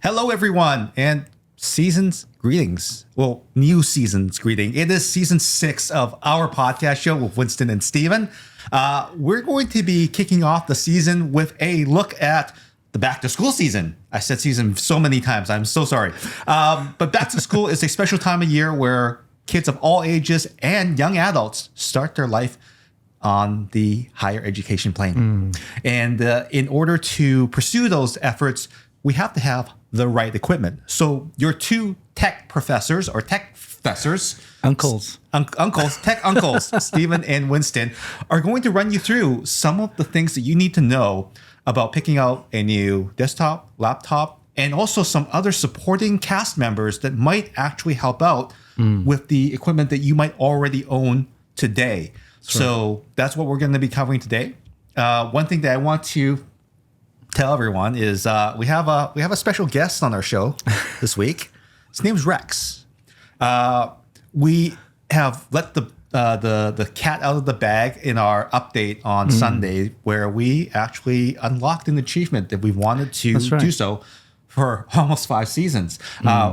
Hello, everyone, and season's greetings. Well, new season's greeting. It is season 6 of our podcast show with Winston and Stephen. We're going to be kicking off the season with a look at the back to school season. I said season so many times. I'm so sorry. But back to school is a special time of year where kids of all ages and young adults start their life on the higher education plane. And in order to pursue those efforts, we have to have the right equipment. So your two tech professors or tech professors, uncles, tech uncles, Stephen and Winston, are going to run you through some of the things that you need to know about picking out a new desktop, laptop, and also some other supporting cast members that might actually help out with the equipment that you might already own today. So that's what we're going to be covering today. One thing that I want to tell everyone is we have a special guest on our show this week. His name's Rex. We have let the cat out of the bag in our update on Sunday, where we actually unlocked an achievement that we wanted to do so for almost 5 seasons.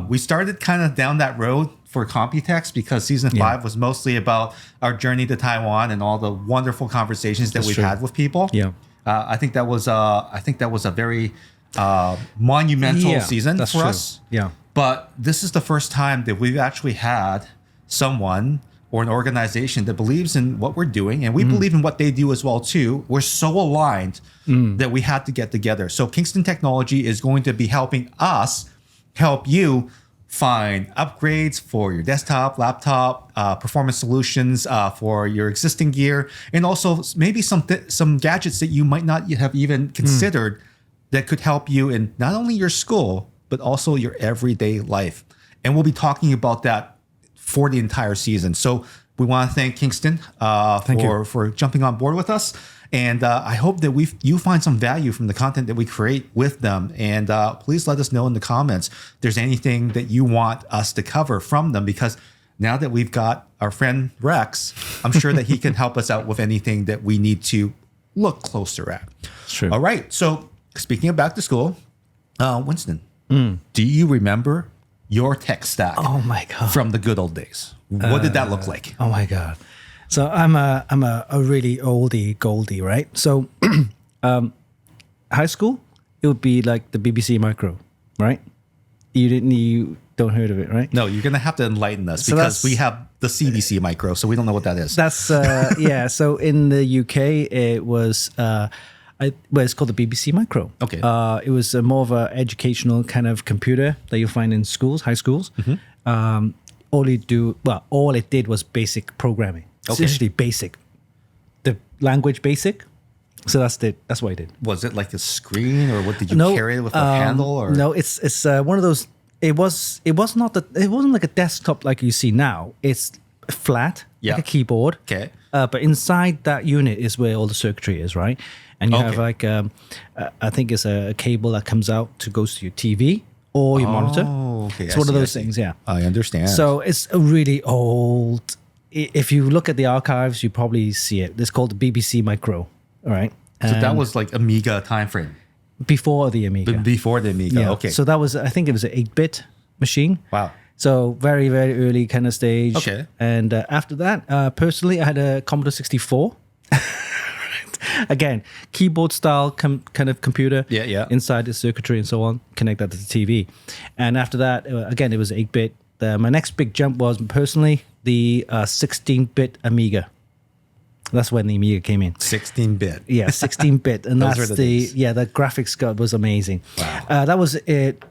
We started kind of down that road for Computex because season 5 was mostly about our journey to Taiwan and all the wonderful conversations that we've had with people. Yeah. I think that was a very monumental season for us. Yeah. But this is the first time that we've actually had someone or an organization that believes in what we're doing, and we believe in what they do as well too. We're so aligned that we had to get together. So Kingston Technology is going to be helping us help you find upgrades for your desktop, laptop, performance solutions for your existing gear, and also maybe some gadgets that you might not have even considered that could help you in not only your school, but also your everyday life. And we'll be talking about that for the entire season. So we want to thank Kingston for jumping on board with us. And I hope that you find some value from the content that we create with them. And please let us know in the comments if there's anything that you want us to cover from them, because now that we've got our friend Rex, I'm sure that he can help us out with anything that we need to look closer at. Sure. All right. So speaking of back to school, Winston, do you remember your tech stack? Oh my God. From the good old days? What did that look like? Oh my God. So I'm a really oldie goldie, right? So high school, it would be like the BBC Micro, right? You don't heard of it, right? No, you're gonna have to enlighten us because we have the CBC Micro, so we don't know what that is. That's yeah. So in the UK, it was it's called the BBC Micro. Okay. It was more of an educational kind of computer that you find in schools, high schools. All it did was basic programming. It's actually basic. The language basic. So that's what I did. Was it like a screen, or what did you carry it with a handle? Or no, it's one of those. It wasn't like a desktop like you see now. It's flat, like a keyboard. Okay. But inside that unit is where all the circuitry is, right? And you have like I think it's a cable that comes out goes to your TV or your monitor. Okay. It's one of those things. Yeah, I understand. So it's a really old. If you look at the archives, you probably see it. It's called the BBC Micro. All right. So that was like Amiga time frame. Before the Amiga. Before the Amiga. Yeah. Okay. So that was, I think it was an 8-bit machine. Wow. So very, very early kind of stage. Okay. And after that, personally, I had a Commodore 64. Again, keyboard style kind of computer. Yeah. Inside the circuitry and so on. Connect that to the TV. And after that, again, it was 8-bit. My next big jump was personally the 16-bit Amiga. That's when the Amiga came in. 16-bit. Yeah, 16-bit. And Those that's were the days. the graphics card was amazing. Wow. That was it,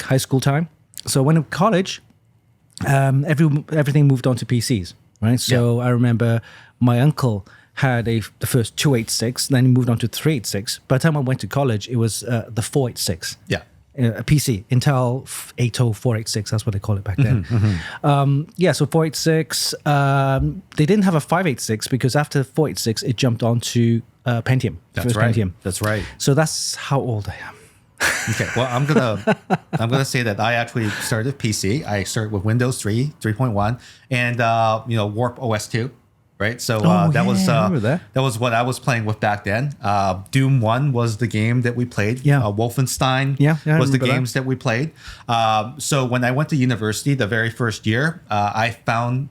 high school time. So when in college, everything moved on to PCs, right? So I remember my uncle had the first 286, then he moved on to 386. By the time I went to college, it was the 486. Yeah. A PC, Intel 80486, that's what they call it back then. So 486, they didn't have a 586 because after 486, it jumped on to Pentium. That's right. Pentium. That's right. So that's how old I am. Okay. Well, I'm gonna say that I actually started with PC. I started with Windows 3, 3.1, and Warp OS 2. right? So I that remember that. was what I was playing with back then. Doom 1 was the game that we played. Yeah. Wolfenstein I was the remember games that we played. So when I went to university the very first year, I found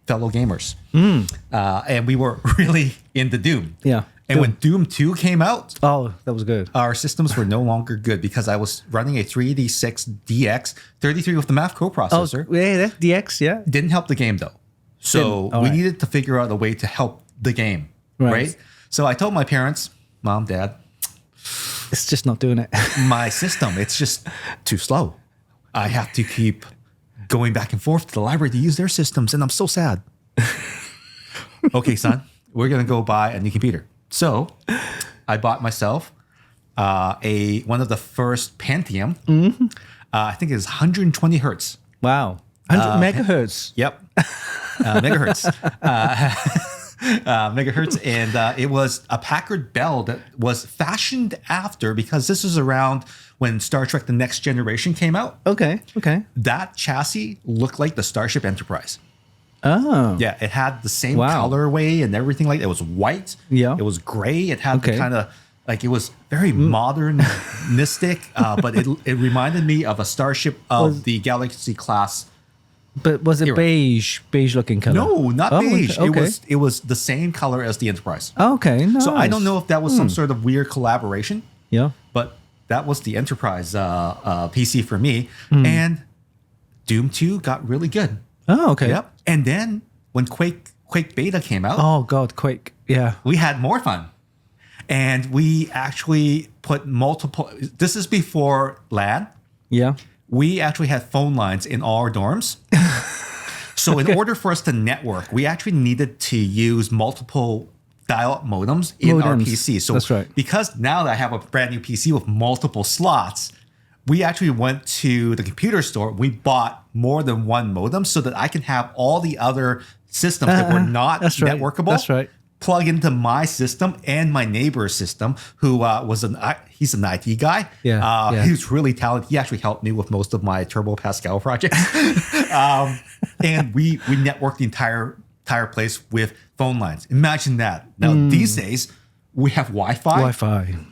fellow gamers. And we were really into Doom. Yeah. And when Doom 2 came out, Oh, that was good. our systems were no longer good because I was running a 386 DX 33 with the Math coprocessor. Yeah, that DX, yeah. Didn't help the game though. So Didn't. All we right. needed to figure out a way to help the game. Right. Right. So I told my parents, Mom, Dad, It's just not doing it. my system, it's just too slow. I have to keep going back and forth to the library to use their systems, and I'm so sad. Okay, son, we're gonna go buy a new computer. So I bought myself one of the first Pentium. I think it was 120 hertz. Wow. 100 megahertz. Yep. Megahertz. Megahertz. And it was a Packard Bell that was fashioned after, because this was around when Star Trek The Next Generation came out. Okay. That chassis looked like the Starship Enterprise. Oh. Yeah, it had the same Wow. colorway and everything like that. It was white. Yeah. It was gray. It had the Okay. kind of, like, it was very modernistic, but it reminded me of a Starship of the Galaxy class. But was it Era. beige looking color? No, not Oh, beige. okay. It was the same color as the Enterprise. Okay, nice. So I don't know if that was some sort of weird collaboration, Yeah. but that was the Enterprise PC for me. And Doom 2 got really good. Oh, okay. Yep. And then when Quake Beta came out, Oh God, Quake. Yeah. we had more fun. And we actually put multiple, this is before LAN. Yeah. We actually had phone lines in all our dorms. So in order for us to network, we actually needed to use multiple dial-up modems in our Modems. PC. So That's right. because now that I have a brand new PC with multiple slots, we actually went to the computer store. We bought more than one modem so that I can have all the other systems that were not That's right. networkable. That's right. Plug into my system and my neighbor's system, who he's an IT guy. Yeah. He was really talented. He actually helped me with most of my Turbo Pascal projects. And we networked the entire place with phone lines. Imagine that. Now these days we have Wi-Fi.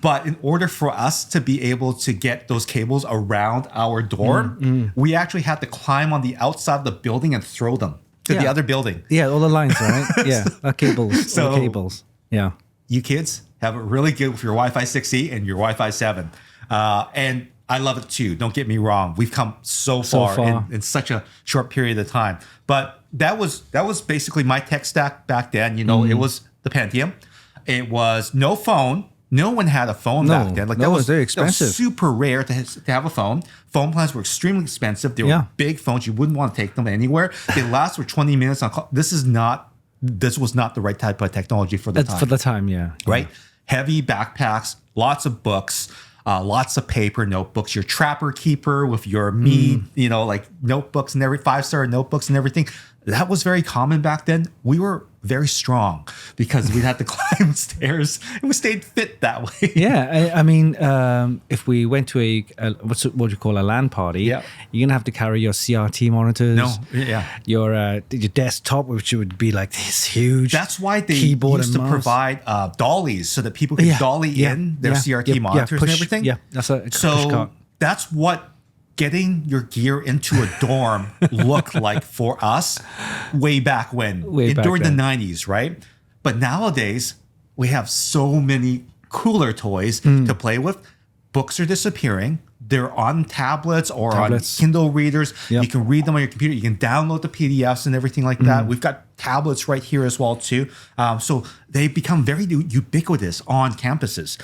But in order for us to be able to get those cables around our dorm, we actually had to climb on the outside of the building and throw them to the Yeah. other building. Yeah, all the lines, right? Yeah, cables. All the So- cables. Yeah. You kids have it really good with your Wi-Fi 6E and your Wi-Fi 7. And I love it too. Don't get me wrong. We've come so far. In such a short period of time. But that was basically my tech stack back then. You know, it was the Pentium. It was no phone. No one had a phone No, back then. Like that was very That expensive. was super rare to have a phone. Phone plans were extremely expensive. They were Yeah. big phones. You wouldn't want to take them anywhere. They last for 20 minutes on call. This was not the right type of technology for the That's time. for the time, yeah. Right? Heavy backpacks, lots of books, lots of paper notebooks, your Trapper Keeper with your like notebooks and 5-star notebooks and everything. That was very common back then. We were very strong because we had to climb stairs and we stayed fit that way. Yeah, I mean, if we went to what you call a LAN party, Yeah. you're gonna have to carry your CRT monitors. No, yeah. Your desktop, which would be like this huge. That's why they keyboard used to and mouse. provide dollies so that people could dolly in their CRT monitors and everything. Yeah, that's a push So cart. that's what getting your gear into a dorm looked like for us way back when, during the 90s, right? But nowadays, we have so many cooler toys to play with. Books are disappearing. They're on tablets or Tablets. on Kindle readers. Yep. You can read them on your computer. You can download the PDFs and everything like that. We've got tablets right here as well too. So they become very ubiquitous on campuses.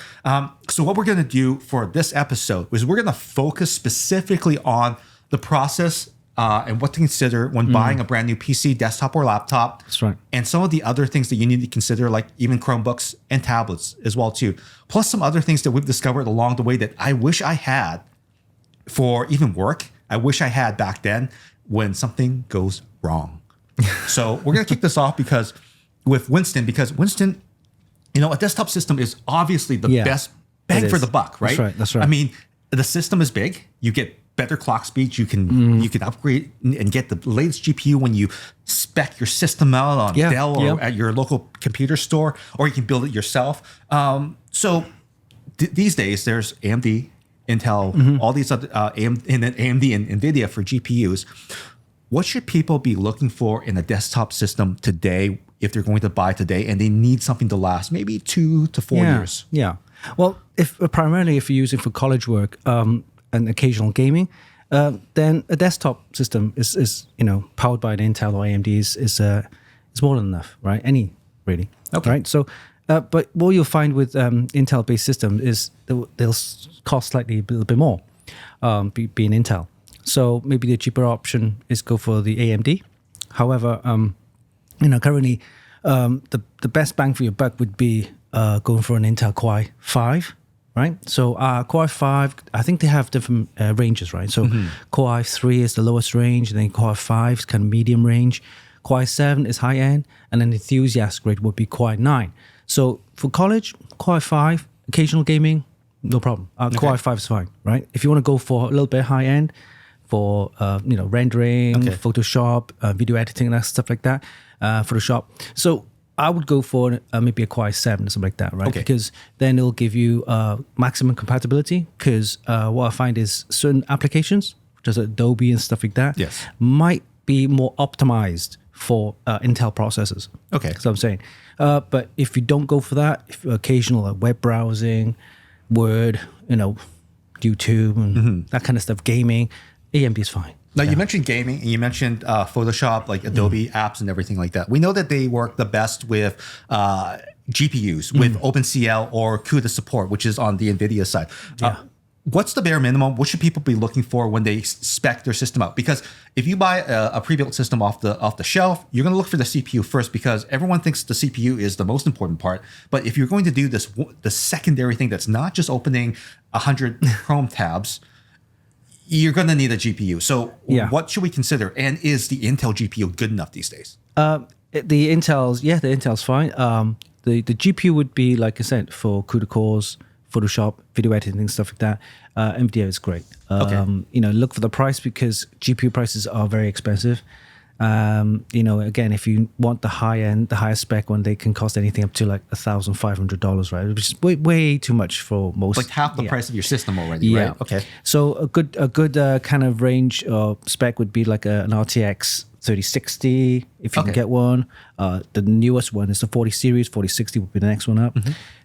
So what we're going to do for this episode is we're going to focus specifically on the process and what to consider when buying a brand new PC, desktop, or laptop. That's right. And some of the other things that you need to consider, like even Chromebooks and tablets as well too. Plus some other things that we've discovered along the way that I wish I had for even work. I wish I had back then when something goes wrong. So we're going to kick this off because Winston, a desktop system is obviously the best bang It for is. the buck, right? That's right. I mean, the system is big. You get better clock speeds. You can upgrade and get the latest GPU when you spec your system out on Dell or at your local computer store, or you can build it yourself. So these days, there's AMD, Intel, all these other AMD and NVIDIA for GPUs. What should people be looking for in a desktop system today if they're going to buy today and they need something to last maybe 2 to 4 years? Yeah. Well, primarily if you're using for college work and occasional gaming, then a desktop system is powered by an Intel or AMD is more than enough, right? Any really. Okay. Right. So, but what you'll find with Intel-based systems is they'll cost slightly a little bit more, being Intel. So maybe the cheaper option is go for the AMD. However, currently the best bang for your buck would be going for an Intel Core i5, right? So Core i5, I think they have different ranges, right? So Core i3 is the lowest range, and then Core i5 is kind of medium range. Core i7 is high end, and then enthusiast grade would be Core i9. So for college, Core i5, occasional gaming, no problem. Core i5 is fine, right? If you want to go for a little bit high end, for rendering, Photoshop, video editing, and stuff like that, Photoshop. So I would go for maybe a Core i7 or something like that, right? Because then it'll give you maximum compatibility. Because what I find is certain applications, such as Adobe and stuff like that, might be more optimized for Intel processors. That's what I'm saying. But if you don't go for that, if occasional web browsing, Word, YouTube, and that kind of stuff, gaming, AMD is fine. Now, you mentioned gaming, and you mentioned Photoshop, like Adobe apps and everything like that. We know that they work the best with GPUs, with OpenCL or CUDA support, which is on the NVIDIA side. What's the bare minimum? What should people be looking for when they spec their system out? Because if you buy a pre-built system off the shelf, you're going to look for the CPU first, because everyone thinks the CPU is the most important part. But if you're going to do this, the secondary thing that's not just opening 100 Chrome tabs, you're going to need a GPU. So what should we consider? And is the Intel GPU good enough these days? The Intel's fine. The GPU would be, like I said, for CUDA cores, Photoshop, video editing, stuff like that. NVIDIA is great. Look for the price, because GPU prices are very expensive. Again, if you want the high end, the highest spec one, they can cost anything up to like $1,500, right? Which is way too much for most. Like half the price of your system already, right? Okay. So a good kind of range spec would be like an RTX 3060, if you can get one. The newest one is the 40 series. 4060 would be the next one up.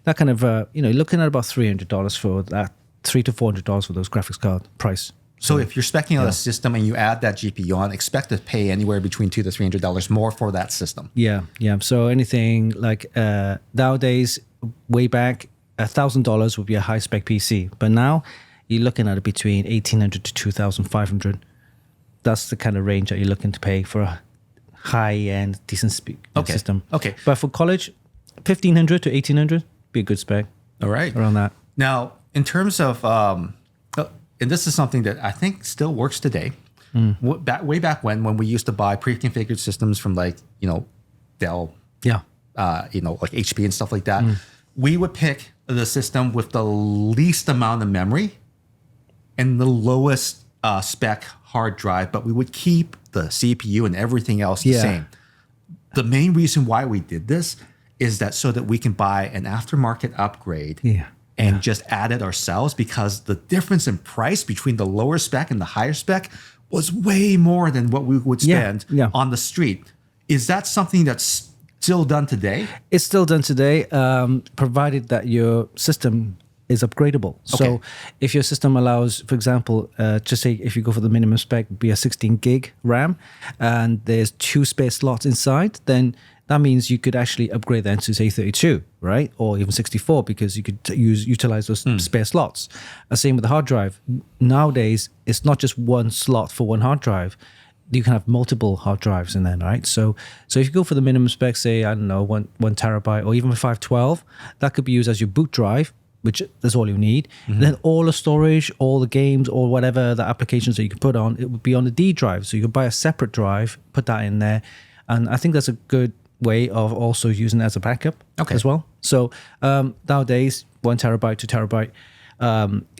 That kind of, looking at about $300 for that, $300 to $400 for those graphics card price. So if you're speccing out a system and you add that GPU on, expect to pay anywhere between $200 to $300 more for that system. Yeah. So anything like nowadays, way back, $1,000 would be a high spec PC, but now you're looking at it between $1,800 to $2,500. That's the kind of range that you're looking to pay for a high-end, decent system. But for college, $1,500 to $1,800 be a good spec. All right, around that. Now, in terms of and this is something that I think still works today. Way back when we used to buy pre-configured systems from Dell, like HP and stuff like that, we would pick the system with the least amount of memory and the lowest spec hard drive, but we would keep the CPU and everything else the same. The main reason why we did this is that so that we can buy an aftermarket upgrade and just add it ourselves, because the difference in price between the lower spec and the higher spec was way more than what we would spend on the street. Is that something that's still done today? It's still done today, provided that your system is upgradable. So if your system allows, for example, just say if you go for the minimum spec, be a 16 gig RAM, and there's 2 spare slots inside, then that means you could actually upgrade that to say 32, right? Or even 64, because you could utilize those spare slots. Same with the hard drive. Nowadays, it's not just one slot for one hard drive. You can have multiple hard drives in there, right? So if you go for the minimum spec, say, I don't know, one terabyte or even 512, that could be used as your boot drive, which is all you need. And then all the storage, all the games, or whatever the applications that you can put on, it would be on the D drive. So you could buy a separate drive, put that in there. And I think that's a good way of also using it as a backup as well. So nowadays, 1 terabyte, 2 terabyte,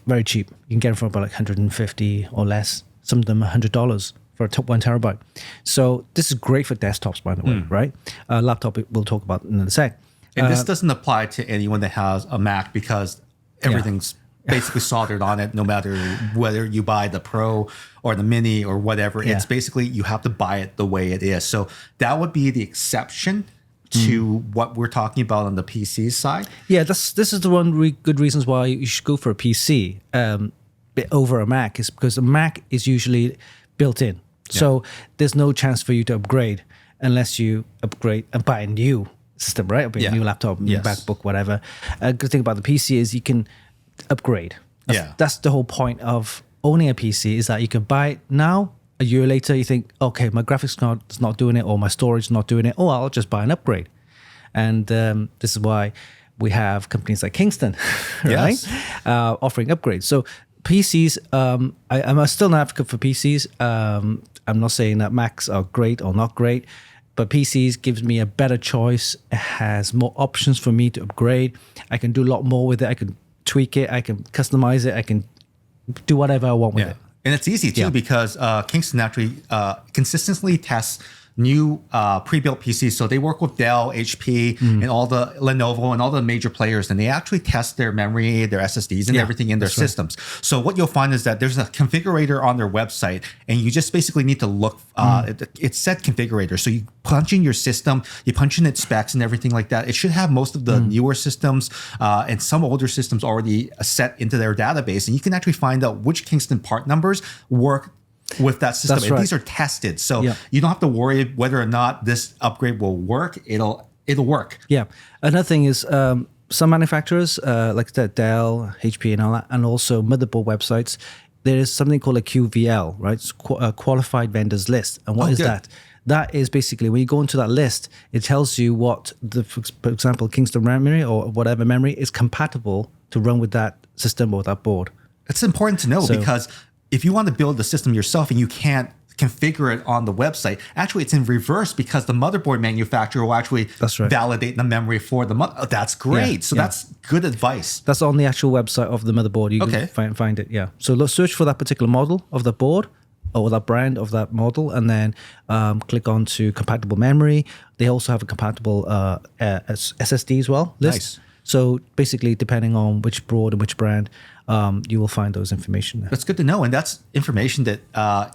very cheap. You can get them for about like 150 or less. Some of them $100 for a top 1 terabyte. So this is great for desktops, by the way, right? Laptop we'll talk about in a sec. And this doesn't apply to anyone that has a Mac because everything's basically soldered on it, no matter whether you buy the Pro or the Mini or whatever. It's basically you have to buy it the way it is. So that would be the exception to what we're talking about on the PC side. Yeah, this is the one good reasons why you should go for a PC over a Mac is because a Mac is usually built in. So there's no chance for you to upgrade unless you upgrade and buy a new system, right? A new laptop, new MacBook, whatever. A good thing about the PC is you can upgrade. That's the whole point of owning a PC is that you can buy it now. A year later, you think, okay, my graphics card is not doing it or my storage is not doing it. Oh, I'll just buy an upgrade. And this is why we have companies like Kingston, right? Offering upgrades. So PCs, I'm still an advocate for PCs. I'm not saying that Macs are great or not great, but PCs gives me a better choice. It has more options for me to upgrade. I can do a lot more with it. I can tweak it. I can customize it. I can do whatever I want with it. And it's easy too because Kingston actually consistently tests new pre-built PCs. So they work with Dell, HP, and all the Lenovo and all the major players, and they actually test their memory, their SSDs, and everything in their systems. Right. So what you'll find is that there's a configurator on their website, and you just basically need to look. It's set configurator. So you punch in your system, you punch in its specs and everything like that. It should have most of the newer systems and some older systems already set into their database, and you can actually find out which Kingston part numbers work with that system. And these are tested. So you don't have to worry whether or not this upgrade will work. It'll work. Yeah. Another thing is some manufacturers, like the Dell, HP and all that, and also motherboard websites, there is something called a QVL, right? It's a qualified vendors list. And what is that? That is basically when you go into that list, it tells you what for example, Kingston memory or whatever memory is compatible to run with that system or that board. It's important to know because if you want to build the system yourself and you can't configure it on the website, actually it's in reverse because the motherboard manufacturer will actually validate the memory for the that's great. So that's good advice. That's on the actual website of the motherboard. You can find it. Yeah. So let's search for that particular model of the board or that brand of that model, and then click on to compatible memory. They also have a compatible SSD as well list. Nice. So basically, depending on which board and which brand, you will find those information there. That's good to know. And that's information that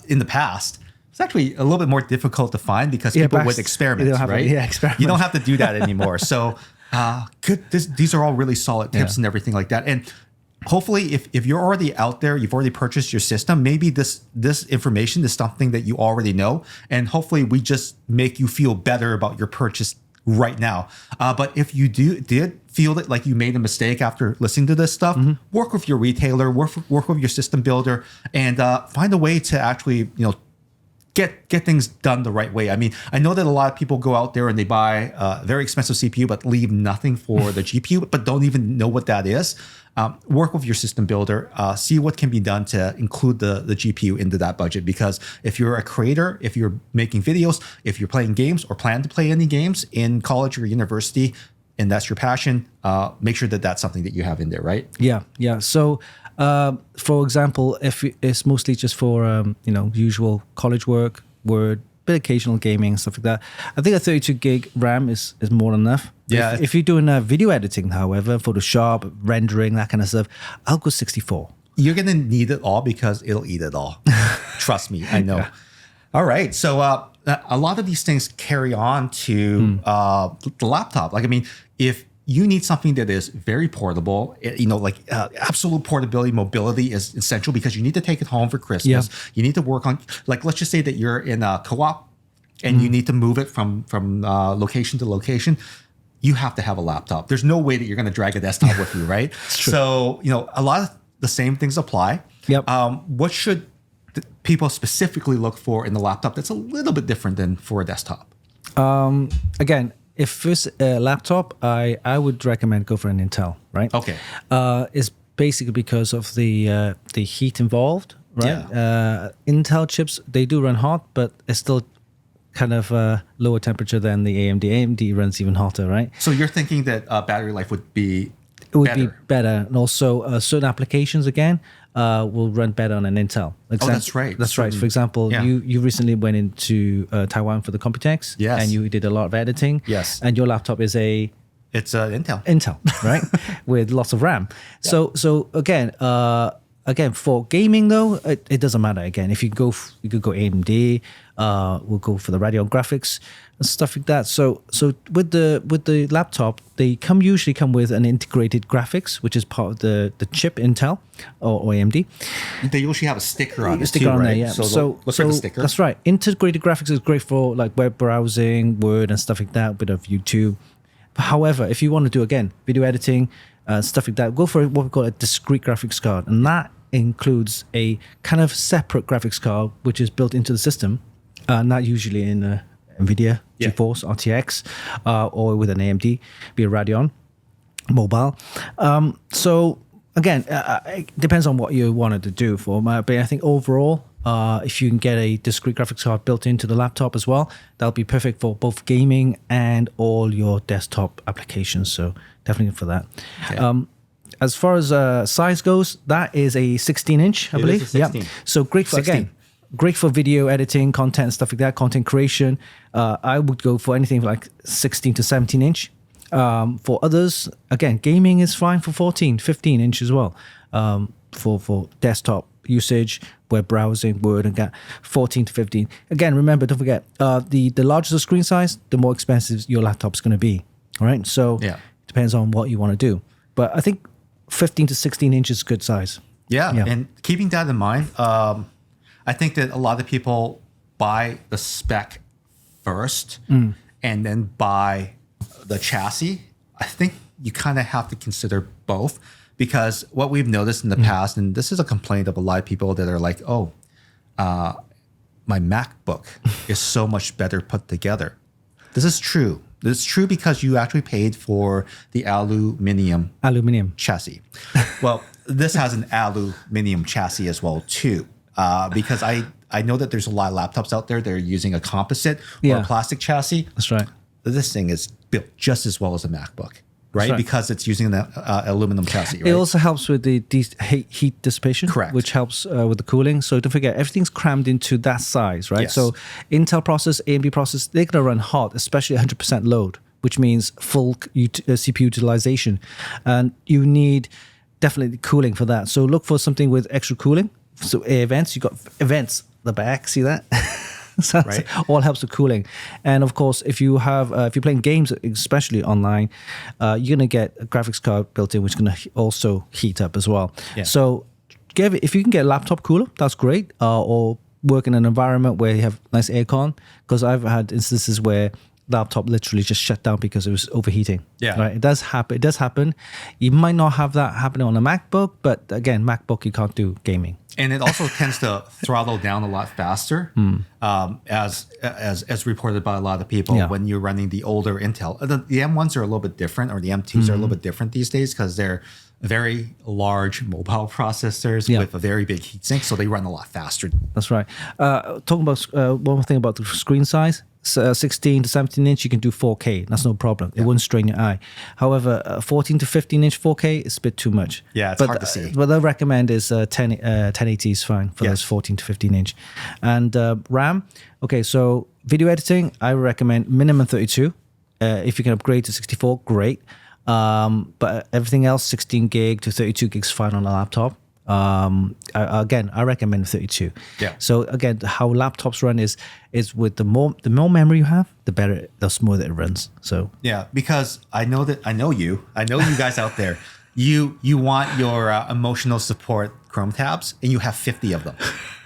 in the past, it's actually a little bit more difficult to find because people would experiment, right? Experiment. You don't have to do that anymore. So good. These are all really solid tips and everything like that. And hopefully, if you're already out there, you've already purchased your system, maybe this information is something that you already know. And hopefully we just make you feel better about your purchase right now. But if you did feel that like you made a mistake after listening to this stuff, work with your retailer, work with your system builder, and find a way to actually, get things done the right way. I mean, I know that a lot of people go out there and they buy a very expensive CPU, but leave nothing for the GPU, but don't even know what that is. Work with your system builder, see what can be done to include the GPU into that budget. Because if you're a creator, if you're making videos, if you're playing games or plan to play any games in college or university, and that's your passion, make sure that that's something that you have in there, right? Yeah. So, for example, if it's mostly just for usual college work, Word, bit occasional gaming, stuff like that, I think a 32 gig RAM is more than enough. Yeah. If you're doing video editing, however, Photoshop, rendering, that kind of stuff, I'll go 64. You're gonna need it all because it'll eat it all. Trust me, I know. All right, so a lot of these things carry on to the laptop. Like, I mean, if you need something that is very portable, absolute portability, mobility is essential because you need to take it home for Christmas. You need to work on, like, let's just say that you're in a co-op and you need to move it from location to location. You have to have a laptop. There's no way that you're going to drag a desktop with you, right? So, a lot of the same things apply. What should people specifically look for in the laptop that's a little bit different than for a desktop? Again, if it's a laptop, I would recommend go for an Intel, right? Okay. It's basically because of the heat involved, right? Intel chips, they do run hot, but it's still kind of lower temperature than the AMD. AMD runs even hotter, right? So you're thinking that battery life would be it would be better. And also certain applications, again, will run better on an Intel. That's right. That's right. For example, you recently went into Taiwan for the Computex. Yes. And you did a lot of editing. Yes. And your laptop is It's Intel. Intel, right? With lots of RAM. So again, for gaming though, it doesn't matter. Again, if you could go AMD, we'll go for the Radeon graphics and stuff like that. So with the laptop, they usually come with an integrated graphics, which is part of the chip Intel or AMD. They usually have a sticker on it. There, yeah. So look for the sticker. That's right. Integrated graphics is great for like web browsing, Word, and stuff like that. A bit of YouTube. However, if you want to do, again, video editing, stuff like that, go for what we call a discrete graphics card. And that includes a kind of separate graphics card, which is built into the system, not usually in NVIDIA, GeForce, RTX, or with an AMD, be a Radeon mobile. So again, it depends on what you wanted to do for. But I think overall, if you can get a discrete graphics card built into the laptop as well, that'll be perfect for both gaming and all your desktop applications. So definitely for that. Okay. As far as size goes, that is a 16-inch, I believe. 16. Yeah. So great for 16. Again, great for video editing, content, stuff like that, content creation. I would go for anything like 16 to 17-inch. For others, again, gaming is fine for 14, 15-inch as well. For desktop usage, web browsing, Word, and 14 to 15. Again, remember, don't forget, the larger the screen size, the more expensive your laptop's going to be. All right, so it depends on what you want to do. But I think 15 to 16 inches is good size. Yeah, and keeping that in mind, I think that a lot of people buy the spec first and then buy the chassis. I think you kind of have to consider both, because what we've noticed in the past, and this is a complaint of a lot of people that are like, my MacBook is so much better put together. This is true. This is true because you actually paid for the aluminum chassis. Well, this has an aluminum chassis as well too, because I know that there's a lot of laptops out there that are using a composite or a plastic chassis. That's right. This thing is built just as well as a MacBook, right? Right. Because it's using the aluminum chassis, right? It also helps with the heat dissipation, correct, which helps with the cooling. So don't forget, everything's crammed into that size, right? Yes. So Intel process, AMD process, they're going to run hot, especially 100% load, which means full CPU utilization. And you need definitely cooling for that. So look for something with extra cooling. So air vents, you've got vents at the back, see that? So right. All helps with cooling. And of course, if you're playing games, especially online, you're gonna get a graphics card built in, which is gonna also heat up as well. Yeah. So if you can get a laptop cooler, that's great. Or work in an environment where you have nice aircon, because I've had instances where laptop literally just shut down because it was overheating. Yeah. Right. It does happen. You might not have that happening on a MacBook, but again, MacBook, you can't do gaming. And it also tends to throttle down a lot faster, as reported by a lot of people when you're running the older Intel. The M1s are a little bit different, or the M2s are a little bit different these days, because they're very large mobile processors with a very big heatsink, so they run a lot faster. That's right. Talking about one more thing about the screen size. 16 to 17 inch, you can do 4K. That's no problem. It won't strain your eye. However, 14 to 15 inch 4K is a bit too much. Yeah, it's hard to see. What I recommend is 1080 is fine for those 14 to 15 inch. And RAM, okay, so video editing, I recommend minimum 32. If you can upgrade to 64, great. But everything else, 16 gig to 32 gigs fine on a laptop. I recommend 32. Yeah. So again, how laptops run is with the more memory you have, the smoother it runs. So yeah, because I know you guys out there, you want your emotional support Chrome tabs, and you have 50 of them.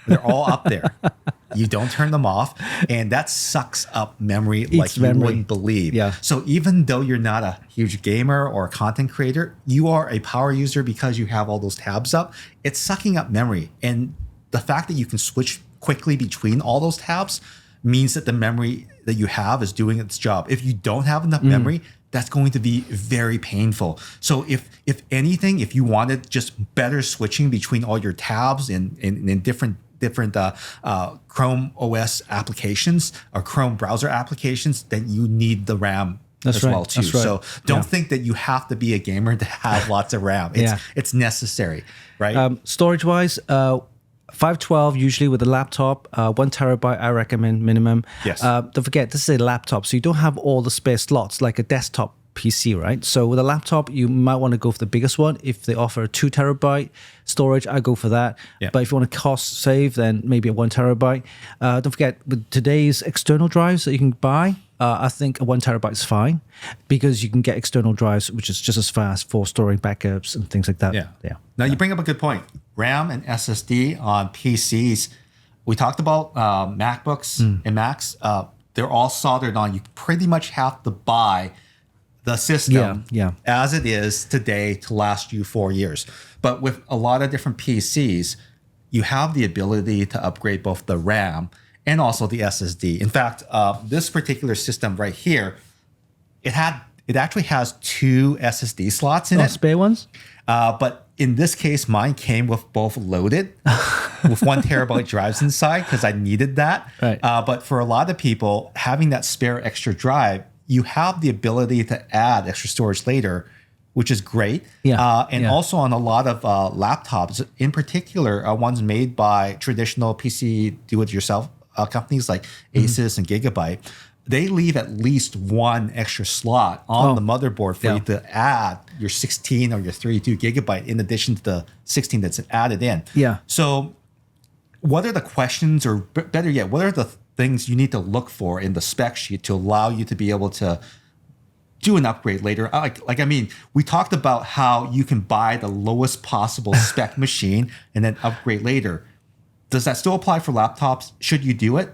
They're all up there. You don't turn them off, and that sucks up memory like you wouldn't believe. Yeah. So even though you're not a huge gamer or a content creator, you are a power user because you have all those tabs up. It's sucking up memory, and the fact that you can switch quickly between all those tabs means that the memory that you have is doing its job. If you don't have enough memory, that's going to be very painful. So if anything, if you wanted just better switching between all your tabs in different Chrome OS applications or Chrome browser applications, then you need the RAM That's as right. well too. That's right. So don't think that you have to be a gamer to have lots of RAM. It's necessary, right? Storage wise, 512 usually with a laptop, 1 terabyte I recommend minimum. Yes. Don't forget, this is a laptop, so you don't have all the spare slots like a desktop PC, right? So with a laptop, you might want to go for the biggest one. If they offer a 2 terabyte storage, I go for that. Yeah. But if you want to cost save, then maybe a 1 terabyte. Don't forget, with today's external drives that you can buy, I think a 1 terabyte is fine because you can get external drives, which is just as fast for storing backups and things like that. Yeah. Now you bring up a good point. RAM and SSD on PCs. We talked about MacBooks and Macs. They're all soldered on. You pretty much have to buy the system as it is today to last you 4 years. But with a lot of different PCs, you have the ability to upgrade both the RAM and also the SSD. In fact, this particular system right here, it actually has 2 SSD slots in it. Spare ones? But in this case, mine came with both loaded with 1 terabyte drives inside because I needed that. Right. But for a lot of people, having that spare extra drive, you have the ability to add extra storage later, which is great. Also on a lot of laptops, in particular, ones made by traditional PC do-it-yourself companies like Asus and Gigabyte, they leave at least 1 extra slot on the motherboard for you to add your 16 or your 32 gigabyte in addition to the 16 that's added in. Yeah. So what are the questions, or better yet, what are the things you need to look for in the spec sheet to allow you to be able to do an upgrade later? I mean, we talked about how you can buy the lowest possible spec machine and then upgrade later. Does that still apply for laptops? Should you do it?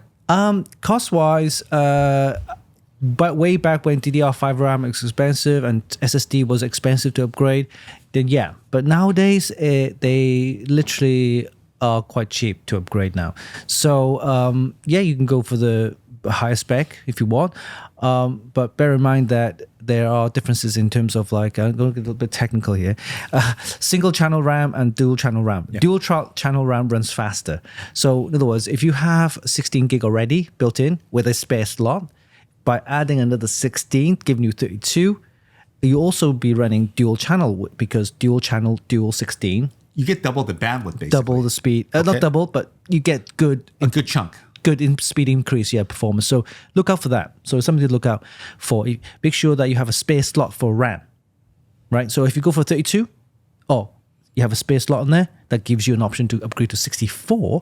Cost wise, but way back when DDR5 RAM was expensive and SSD was expensive to upgrade, then yeah. But nowadays, they literally are quite cheap to upgrade now. So you can go for the higher spec if you want. But bear in mind that there are differences in terms of I'm going to get a little bit technical here. Single channel RAM and dual channel RAM. Yeah. Dual channel RAM runs faster. So in other words, if you have 16 gig already built in with a spare slot, by adding another 16, giving you 32, you also be running dual channel because dual channel, dual 16. You get double the bandwidth, basically. Double the speed. Not double, but you get a good chunk. Good in speed increase, performance. So look out for that. So it's something to look out for. Make sure that you have a spare slot for RAM, right? So if you go for 32, you have a spare slot in there, that gives you an option to upgrade to 64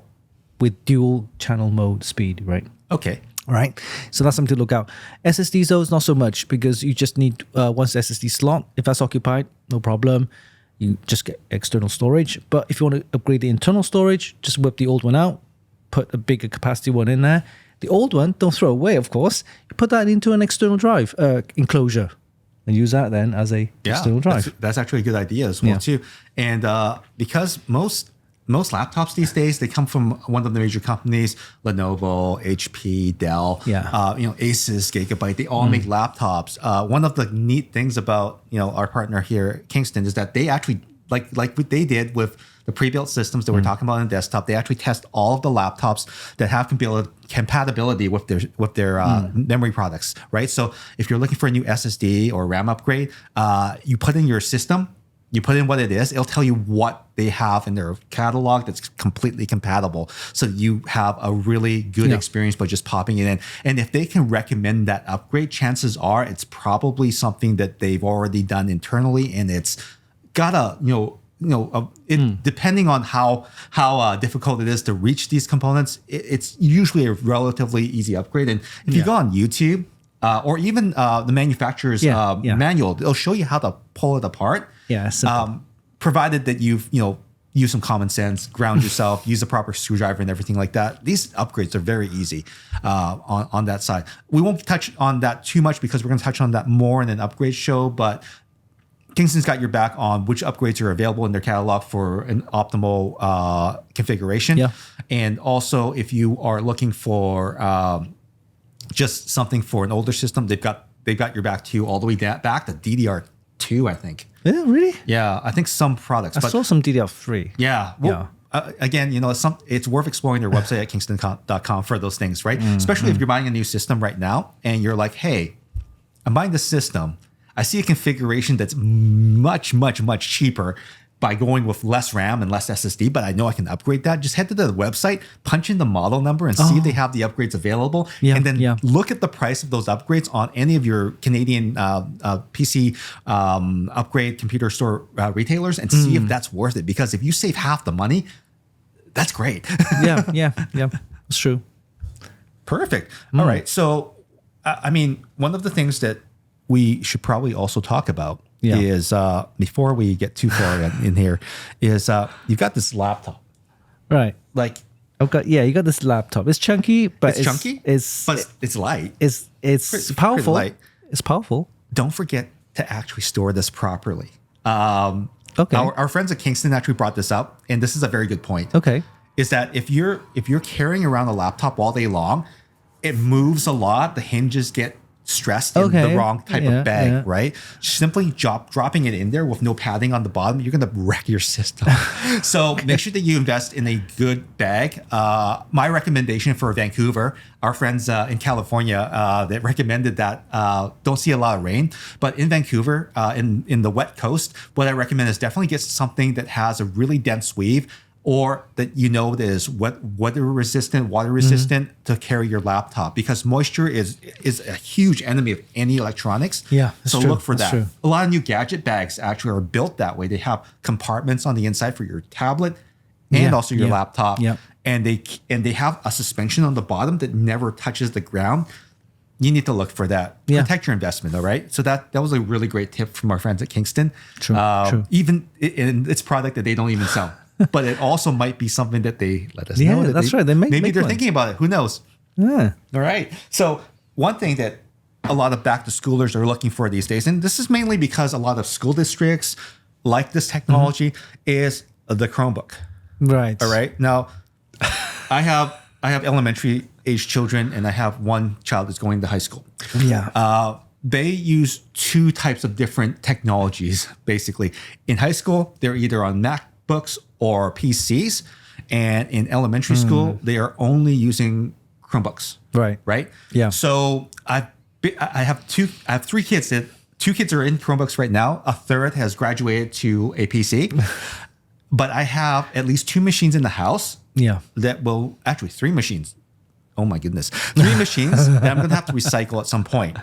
with dual channel mode speed, right? Okay. All right. So that's something to look out. SSDs though, is not so much because you just need one SSD slot. If that's occupied, no problem. You just get external storage. But if you want to upgrade the internal storage, just whip the old one out, put a bigger capacity one in there. The old one, don't throw away, of course. You put that into an external drive enclosure and use that then as a external drive. That's actually a good idea as well too. And because most laptops these days, they come from one of the major companies, Lenovo, HP, Dell, Asus, Gigabyte, they all make laptops. One of the neat things about, our partner here, Kingston, is that they actually, like what they did with the pre-built systems that we're talking about on desktop, they actually test all of the laptops that have compatibility with their memory products, right? So if you're looking for a new SSD or RAM upgrade, you put in your system, you put in what it is, it'll tell you what they have in their catalog that's completely compatible. So you have a really good experience by just popping it in. And if they can recommend that upgrade, chances are it's probably something that they've already done internally, and it's got a, depending on how difficult it is to reach these components, it's usually a relatively easy upgrade. And if you go on YouTube or even the manufacturer's manual, it'll show you how to pull it apart. Provided that you've use some common sense, ground yourself, use a proper screwdriver and everything like that. These upgrades are very easy on that side. We won't touch on that too much because we're going to touch on that more in an upgrade show, but Kingston's got your back on which upgrades are available in their catalog for an optimal configuration. Yeah. And also, if you are looking for just something for an older system, they've got your back too, all the way back to DDR2, I think. Yeah, really? Yeah, I think some products. I saw some DDR3. Yeah. Well, again, it's worth exploring their website at kingston.com for those things, right? Especially if you're buying a new system right now and you're like, hey, I'm buying the system. I see a configuration that's much, much, much cheaper by going with less RAM and less SSD, but I know I can upgrade that. Just head to the website, punch in the model number, and see if they have the upgrades available. Yeah, and then yeah. look at the price of those upgrades on any of your Canadian PC upgrade computer store retailers and see if that's worth it. Because if you save half the money, that's great. yeah. It's true. Perfect. All right. So, I mean, one of the things that we should probably also talk about is before we get too far in here is you've got this laptop, Right. like you got this laptop. It's chunky, but it's chunky, but it's light. It's Pretty powerful. light. It's powerful. Don't forget to actually store this properly. Okay. Our friends at Kingston actually brought this up, and this is a very good point. Okay. Is that if you're carrying around a laptop all day long, it moves a lot. The hinges get stressed in the wrong type of bag, right? Simply dropping it in there with no padding on the bottom, you're going to wreck your system. So make sure that you invest in a good bag. My recommendation for Vancouver, our friends in California that recommended that don't see a lot of rain, but in Vancouver, in the wet coast, what I recommend is definitely get something that has a really dense weave, or that that is weather resistant, water resistant to carry your laptop, because moisture is a huge enemy of any electronics. Yeah, that's so true. look for That's that. true. A lot of new gadget bags actually are built that way. They have compartments on the inside for your tablet and also your laptop. Yeah. And they have a suspension on the bottom that never touches the ground. You need to look for that. Yeah. Protect your investment, all right? So that was a really great tip from our friends at Kingston. True. Even in its product that they don't even sell. But it also might be something that they let us know. Yeah, that that's right. They maybe make they're one. thinking about it. Who knows? Yeah. All right. So one thing that a lot of back to schoolers are looking for these days, and this is mainly because a lot of school districts like this technology, is the Chromebook. Right. All right. Now, I have elementary age children, and I have one child that's going to high school. Yeah. They use two types of different technologies, basically. In high school, they're either on MacBooks or PCs, and in elementary school, they are only using Chromebooks. Right. Right. Yeah. So I have three kids. That two kids are in Chromebooks right now. A third has graduated to a PC, but I have at least two machines in the house. Yeah. That will actually three machines. Oh my goodness, three machines that I'm going to have to recycle at some point.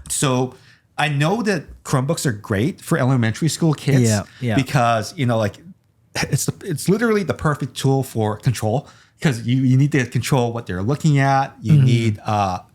So I know that Chromebooks are great for elementary school kids because it's literally the perfect tool for control, because you need to control what they're looking at. You need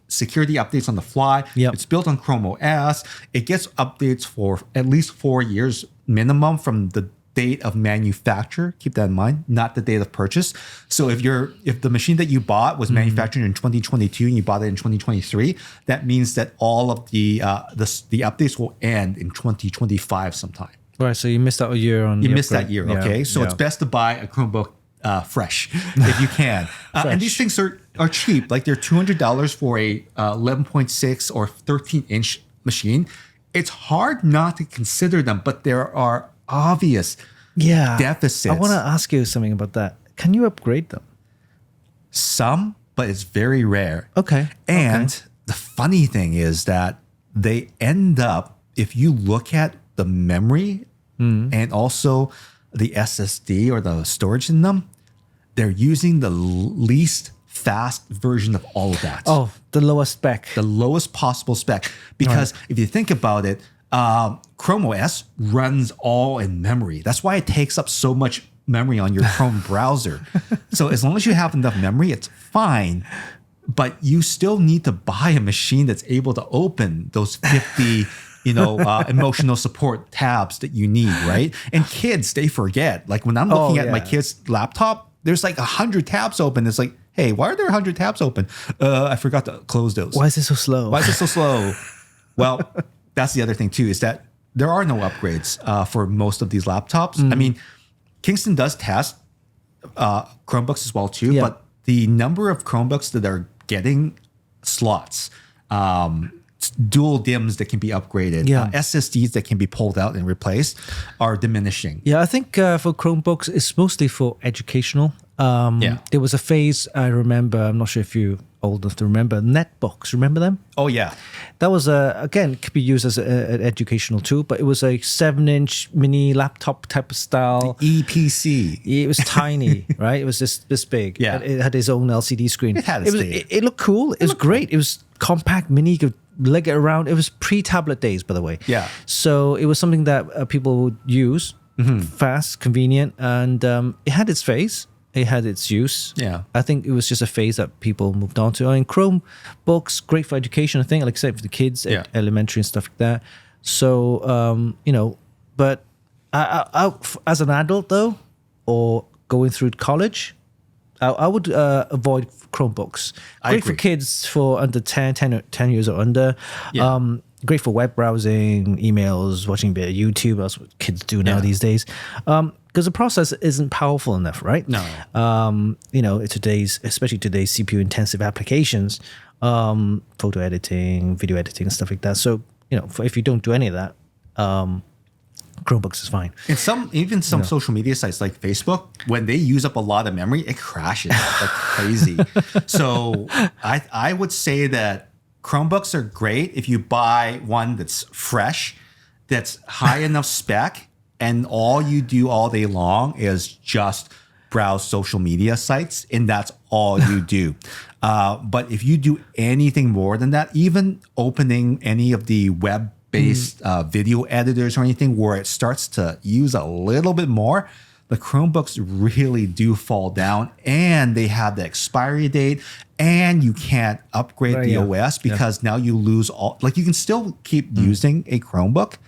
security updates on the fly. Yep. It's built on Chrome OS. It gets updates for at least 4 years minimum from the date of manufacture. Keep that in mind, not the date of purchase. So if the machine that you bought was manufactured in 2022 and you bought it in 2023, that means that all of the updates will end in 2025 sometime. Right. So you missed out a year on. You missed that year. Okay. So it's best to buy a Chromebook fresh if you can. And these things are cheap. Like they're $200 for a 11.6 or 13-inch machine. It's hard not to consider them, but there are obvious deficits. I want to ask you something about that. Can you upgrade them? Some, but it's very rare. Okay. And the funny thing is that they end up, if you look at the memory and also the SSD or the storage in them, they're using the least fast version of all of that. Oh, the lowest spec. The lowest possible spec. Because if you think about it, Chrome OS runs all in memory. That's why it takes up so much memory on your Chrome browser. So as long as you have enough memory, it's fine. But you still need to buy a machine that's able to open those 50 emotional support tabs that you need, right? And kids, they forget. Like when I'm looking at my kid's laptop, there's like 100 tabs open. It's like, hey, why are there 100 tabs open? I forgot to close those. Why is it so slow? Well, that's the other thing too, is that there are no upgrades for most of these laptops. I mean, Kingston does test Chromebooks as well too, but the number of Chromebooks that are getting slots dual DIMMs that can be upgraded. Yeah. SSDs that can be pulled out and replaced are diminishing. Yeah, I think for Chromebooks, it's mostly for educational. There was a phase I remember. I'm not sure if you're old enough to remember netbooks. Remember them? Oh yeah. That was again could be used as an educational tool, but it was a 7-inch mini laptop type of style. EPC. It was tiny, right? It was this big. Yeah. It had its own LCD screen. It had its day. It looked cool. It was great. It was compact, mini. You could leg it around. It was pre-tablet days, by the way. Yeah. So it was something that people would use, fast, convenient, and it had its phase. It had its use. Yeah. I think it was just a phase that people moved on to. I mean, Chromebooks, great for education, I think, like I said, for the kids, elementary and stuff like that. So, but I, as an adult, though, or going through college, I would avoid Chromebooks. Great for kids for under 10 years or under. Yeah. Great for web browsing, emails, watching a bit of YouTube. That's what kids do now these days. Because the process isn't powerful enough, right? No. Especially today's CPU intensive applications, photo editing, video editing, and stuff like that. So, if you don't do any of that, Chromebooks is fine. And some social media sites like Facebook, when they use up a lot of memory, it crashes like crazy. So I would say that Chromebooks are great if you buy one that's fresh, that's high enough spec, and all you do all day long is just browse social media sites, and that's all you do. But if you do anything more than that, even opening any of the web-based video editors or anything where it starts to use a little bit more, the Chromebooks really do fall down, and they have the expiry date, and you can't upgrade the OS because now you lose all. Like, you can still keep using a Chromebook.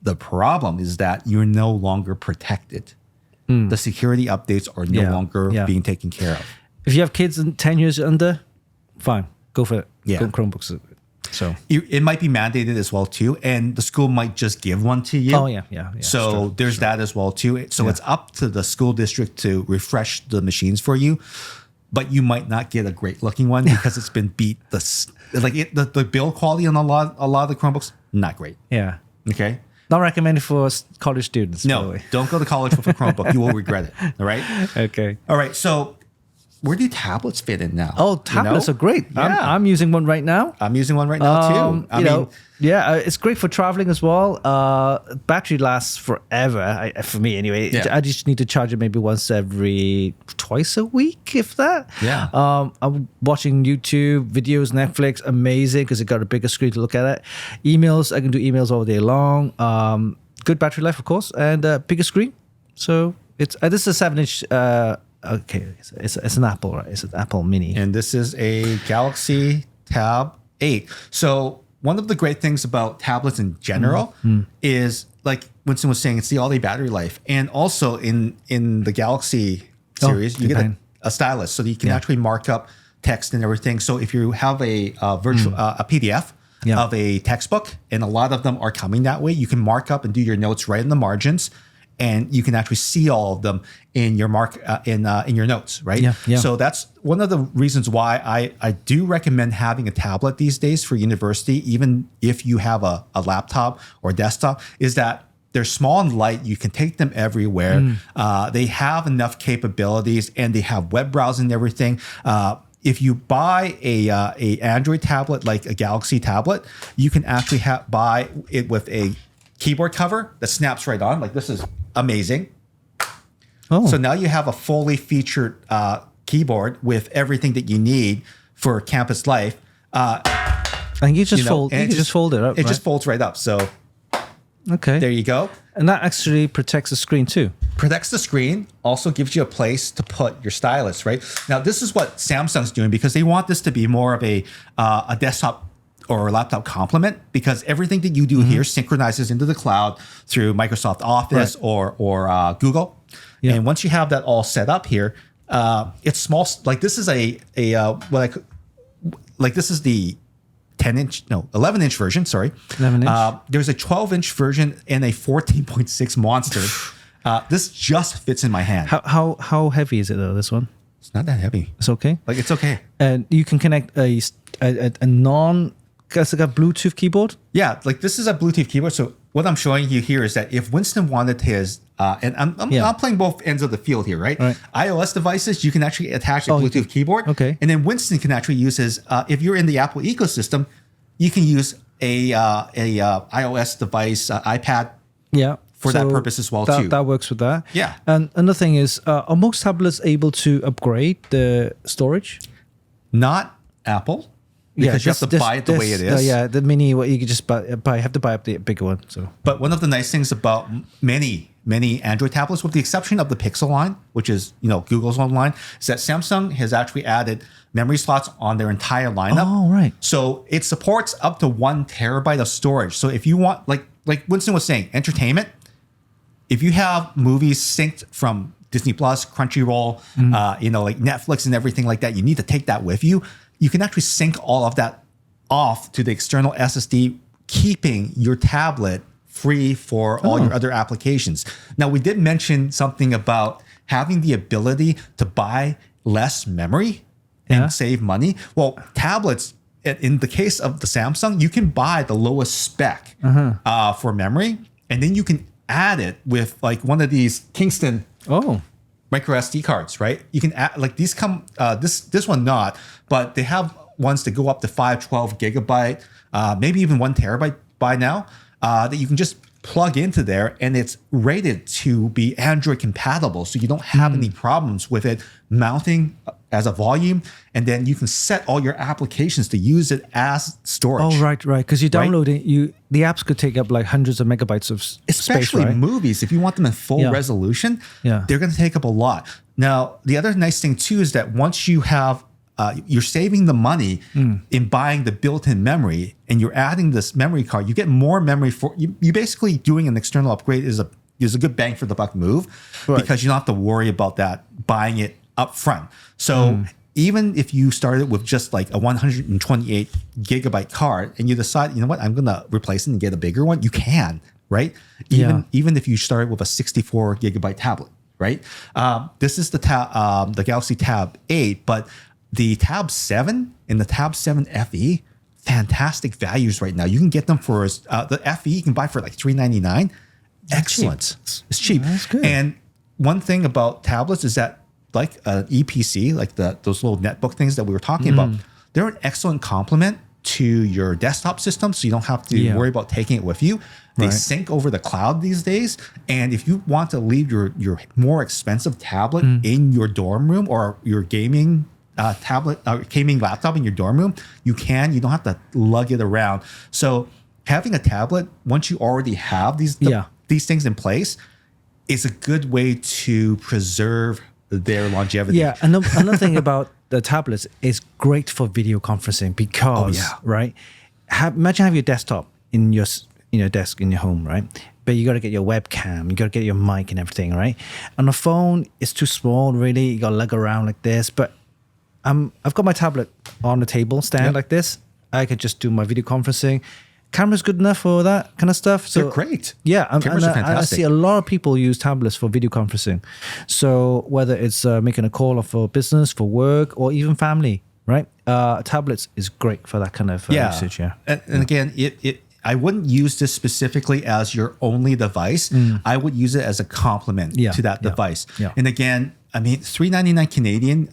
The problem is that you're no longer protected. The security updates are no longer being taken care of. If you have kids in 10 years under, fine, go for it. Yeah. Go Chromebooks. So it might be mandated as well too, and the school might just give one to you. Oh yeah. So there's that as well too. So it's up to the school district to refresh the machines for you, but you might not get a great looking one because it's been beat. The build quality on a lot of the Chromebooks, not great. Yeah. Okay. Not recommended for college students. By the No, way. don't go to college with a Chromebook. You will regret it. All right. Okay. All right. So where do tablets fit in now? Oh, tablets are great. Yeah. I'm using one right now. I'm using one right now too. It's great for traveling as well. Battery lasts forever, for me anyway. Yeah. I just need to charge it maybe twice a week, if that. Yeah. I'm watching YouTube videos, Netflix, amazing because it got a bigger screen to look at it. Emails, I can do emails all day long. Good battery life, of course, and bigger screen. So this is a 7-inch. Okay, it's an Apple, right? It's an Apple Mini. And this is a Galaxy Tab 8. So one of the great things about tablets in general is, like Winston was saying, it's the all-day battery life. And also in the Galaxy series, you get a stylus, so that you can actually mark up text and everything. So if you have a virtual a PDF of a textbook, and a lot of them are coming that way, you can mark up and do your notes right in the margins. And you can actually see all of them in your in your notes, right? Yeah. So that's one of the reasons why I do recommend having a tablet these days for university, even if you have a laptop or desktop, is that they're small and light. You can take them everywhere. They have enough capabilities, and they have web browsing and everything. If you buy a Android tablet, like a Galaxy tablet, you can actually buy it with a keyboard cover that snaps right on. Like, this is amazing. Oh. So now you have a fully featured keyboard with everything that you need for campus life. And you just fold it up. It just folds right up. So there you go. And that actually protects the screen too. Protects the screen, also gives you a place to put your stylus, right? Now, this is what Samsung's doing, because they want this to be more of a desktop or a laptop complement, because everything that you do here synchronizes into the cloud through Microsoft Office or Google. Yeah. And once you have that all set up here, it's small. Like, this is this is the 11-inch version. Sorry, 11-inch. There's a 12-inch version and a 14.6 monster. This just fits in my hand. How heavy is it though? This one? It's not that heavy. It's okay. Like, it's okay. And you can connect a non it's like a Bluetooth keyboard. Yeah, like this is a Bluetooth keyboard. So what I'm showing you here is that if Winston wanted his, and I'm playing both ends of the field here, right? iOS devices, you can actually attach a Bluetooth keyboard. Okay. And then Winston can actually use his, if you're in the Apple ecosystem, you can use a iOS device, iPad. Yeah. For that purpose as well, too. That works with that. Yeah. And another thing is, are most tablets able to upgrade the storage? Not Apple. Because you have to buy it the way it is. Yeah, the mini, what you could just buy, have to buy up the bigger one. So, but one of the nice things about many Android tablets, with the exception of the Pixel line, which is Google's own line, is that Samsung has actually added memory slots on their entire lineup. Oh, right. So it supports up to 1 terabyte of storage. So if you want, like Winston was saying, entertainment. If you have movies synced from Disney Plus, Crunchyroll, like Netflix and everything like that, you need to take that with you. You can actually sync all of that off to the external SSD, keeping your tablet free for all your other applications. Now, we did mention something about having the ability to buy less memory and save money. Well, tablets, in the case of the Samsung, you can buy the lowest spec for memory, and then you can add it with like one of these Kingston micro SD cards, right? You can add, like these come, this one not, but they have ones that go up to 512 gigabyte, maybe even 1 terabyte by now, that you can just plug into there, and it's rated to be Android compatible. So you don't have any problems with it mounting as a volume, and then you can set all your applications to use it as storage. Oh, right. Because you download it, the apps could take up like hundreds of megabytes of especially space, right? Movies. If you want them in full resolution, they're going to take up a lot. Now, the other nice thing too is that once you have, you're saving the money in buying the built-in memory, and you're adding this memory card, you get more memory for you. You basically doing an external upgrade is a good bang for the buck move, because you don't have to worry about that buying it up front. So even if you started with just like a 128 gigabyte card and you decide, you know what, I'm going to replace it and get a bigger one, you can, right? Even if you started with a 64 gigabyte tablet, right? This is the Galaxy Tab 8, but the Tab 7 and the Tab 7 FE, fantastic values right now. You can get them for the FE you can buy for like $399. Excellent. It's cheap. That's good. And one thing about tablets is that, like an EPC, like those little netbook things that we were talking about, they're an excellent complement to your desktop system, so you don't have to worry about taking it with you. They sync over the cloud these days, and if you want to leave your more expensive tablet in your dorm room, or your gaming tablet or gaming laptop in your dorm room, you can. You don't have to lug it around. So having a tablet, once you already have these things in place, is a good way to preserve their longevity. Yeah, another thing about the tablets is great for video conferencing because, imagine having your desktop in your desk in your home, right? But you got to get your webcam, you got to get your mic and everything, right? On the phone, it's too small, really. You got to lug around like this. But I've got my tablet on the table stand like this. I could just do my video conferencing. Camera's good enough for that kind of stuff. So they're great. Yeah, cameras are fantastic. I see a lot of people use tablets for video conferencing. So whether it's making a call or for business, for work, or even family, right? Tablets is great for that kind of usage. Yeah, and again, I wouldn't use this specifically as your only device. I would use it as a complement to that device. Yeah. And again, I mean, $399 Canadian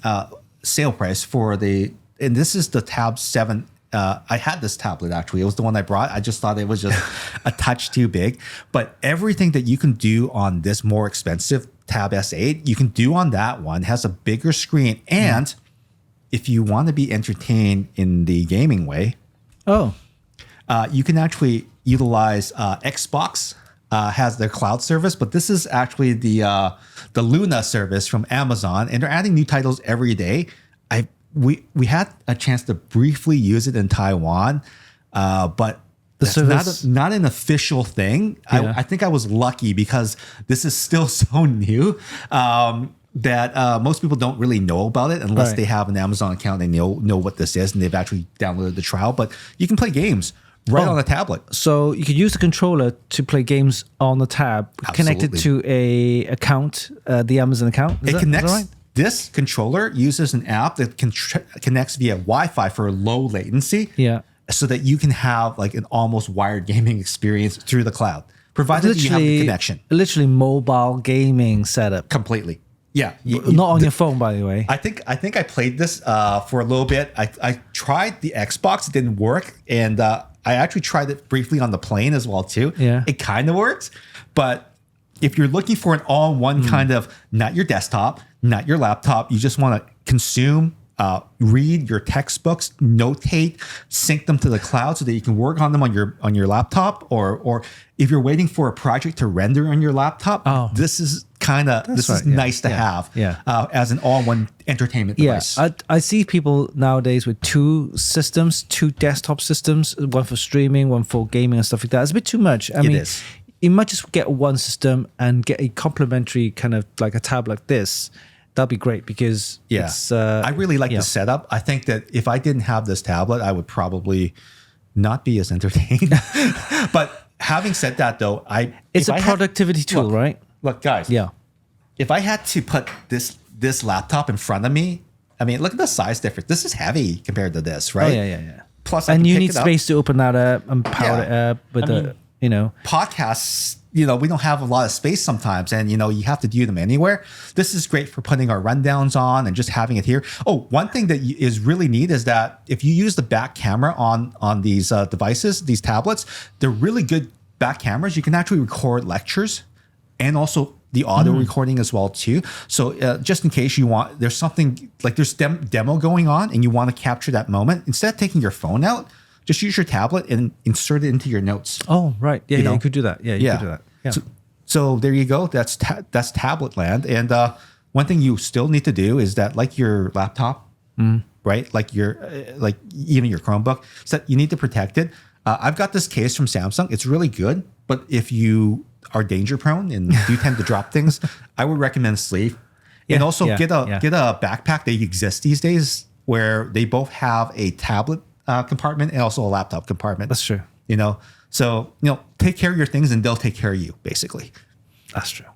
sale price and this is the Tab 7. I had this tablet, actually. It was the one I brought. I just thought it was just a touch too big. But everything that you can do on this more expensive Tab S8, you can do on that one. It has a bigger screen. And if you want to be entertained in the gaming way, you can actually utilize Xbox. Has their cloud service, but this is actually the Luna service from Amazon, and they're adding new titles every day. We had a chance to briefly use it in Taiwan, but that's not an official thing. I think I was lucky because this is still so new that most people don't really know about it unless they have an Amazon account and they know what this is and they've actually downloaded the trial. But you can play games on the tablet. So you could use the controller to play games on the tab, connected to a account, the Amazon account. Is that right? This controller uses an app that connects via Wi-Fi for low latency. Yeah. so that you can have like an almost wired gaming experience through the cloud, provided you have the connection. Literally mobile gaming setup. Completely. Yeah. Not on your phone, by the way. I think I played this for a little bit. I tried the Xbox. It didn't work. And I actually tried it briefly on the plane as well, too. Yeah. It kind of works. But if you're looking for an all-in-one kind of, not your desktop, not your laptop, you just want to consume, read your textbooks, notate, sync them to the cloud so that you can work on them on your laptop, or if you're waiting for a project to render on your laptop, this is nice to have as an all-in-one entertainment device. Yeah, I see people nowadays with two systems, two desktop systems, one for streaming, one for gaming and stuff like that. It's a bit too much. I mean, you might just get one system and get a complementary kind of like a tab like this. That'd be great because it's, I really like the setup. I think that if I didn't have this tablet, I would probably not be as entertained. But having said that, though, it's a productivity tool, right? Look, guys. Yeah. If I had to put this laptop in front of me, I mean, look at the size difference. This is heavy compared to this, right? Oh, yeah. Plus, and you need space to open that up and power it up with podcasts. We don't have a lot of space sometimes, and you have to do them anywhere. This is great for putting our rundowns on and just having it here. Oh, one thing that is really neat is that if you use the back camera on these devices, these tablets, they're really good back cameras. You can actually record lectures and also the audio recording as well too. So just in case there's something like there's demo going on and you want to capture that moment, instead of taking your phone out, just use your tablet and insert it into your notes. Oh, right. Yeah, you could do that. Yeah, you could do that. Yeah. So there you go. That's tablet land. And one thing you still need to do is that, like your laptop, right? Like even your Chromebook, so you need to protect it. I've got this case from Samsung. It's really good, but if you are danger prone and do tend to drop things, I would recommend Sleeve. And also get a backpack that exists these days where they both have a tablet compartment and also a laptop compartment. That's true. So take care of your things and they'll take care of you, basically. That's true.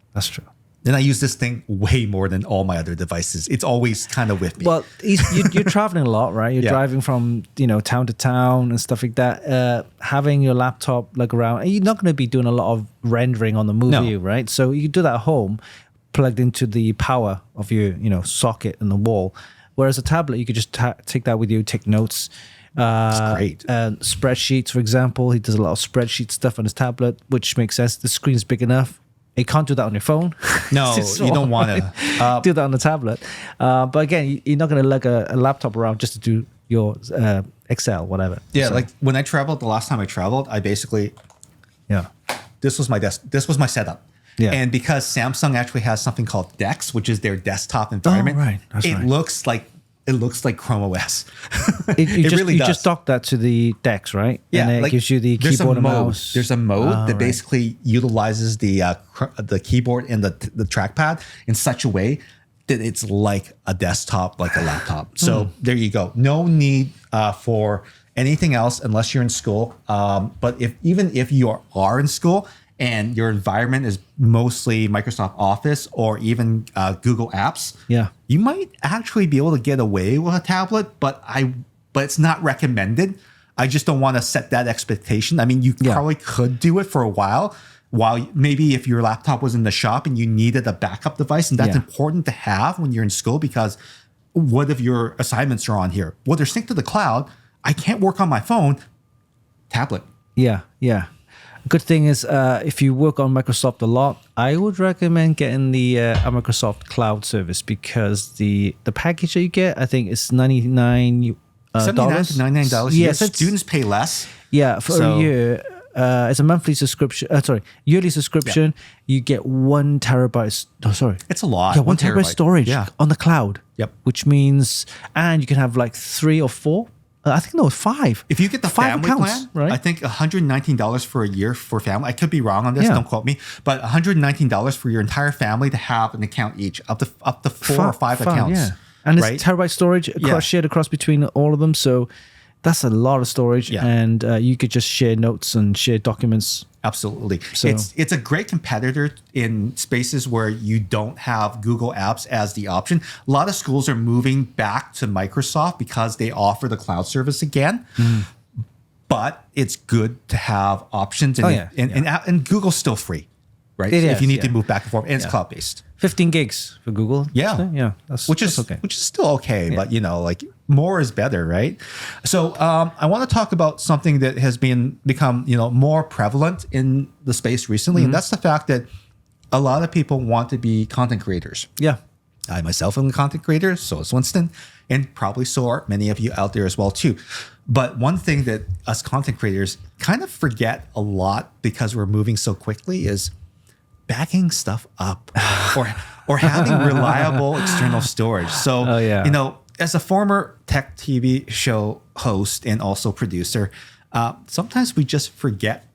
And I use this thing way more than all my other devices. It's always kind of with me. Well, you're traveling a lot, right? You're driving from town to town and stuff like that. Having your laptop like around, and you're not going to be doing a lot of rendering on the movie, right? So you do that at home, plugged into the power of your socket in the wall. Whereas a tablet, you could just take that with you, take notes. That's great. Spreadsheets, for example, he does a lot of spreadsheet stuff on his tablet, which makes sense. The screen's big enough. You can't do that on your phone. No, you don't want to do that on the tablet. But again, you're not going to lug a laptop around just to do your Excel, whatever. Yeah, so, like when I traveled, the last time I traveled, I basically, this was my this was my setup. Yeah. And because Samsung actually has something called DeX, which is their desktop environment, it looks like Chrome OS. It really does. You just dock that to the DeX, right? Yeah, and it gives you the keyboard and mouse. There's a mode that basically utilizes the keyboard and the trackpad in such a way that it's like a desktop, like a laptop. So there you go. No need for anything else unless you're in school. But even if you are in school and your environment is mostly Microsoft Office or even Google Apps, you might actually be able to get away with a tablet, but it's not recommended. I just don't want to set that expectation. I mean, you probably could do it for a while maybe if your laptop was in the shop and you needed a backup device, and that's important to have when you're in school, because what if your assignments are on here? Well, they're synced to the cloud. I can't work on my phone. Tablet. Yeah. Good thing is, if you work on Microsoft a lot, I would recommend getting the Microsoft Cloud service, because the package that you get, I think it's $99 $79 to $99. Yes, students pay less. Yeah, for a year. It's a monthly subscription. Yearly subscription. You get 1 terabyte. It's a lot. Yeah, 1 terabyte storage on the cloud. Yep. Which means, and you can have like 3 or 4. I think no, 5. If you get the family plan, right? I think $119 for a year for family. I could be wrong on this. Don't quote me. But $119 for your entire family to have an account each, up to 4 or 5 accounts. Yeah. And it's terabyte storage shared across between all of them. So that's a lot of storage, and you could just share notes and share documents. Absolutely. So it's a great competitor in spaces where you don't have Google Apps as the option. A lot of schools are moving back to Microsoft because they offer the cloud service again. but it's good to have options. And, and Google's still free, right? It so is, if you need to yeah. move back and forth, and it's cloud-based. 15 gigs for Google. Yeah. Which is still okay, but like more is better, right? So I want to talk about something that has become more prevalent in the space recently, and that's the fact that a lot of people want to be content creators. Yeah. I myself am a content creator, so is Winston, and probably so are many of you out there as well too. But one thing that us content creators kind of forget a lot because we're moving so quickly is backing stuff up or having reliable external storage. So, as a former tech TV show host and also producer, sometimes we just forget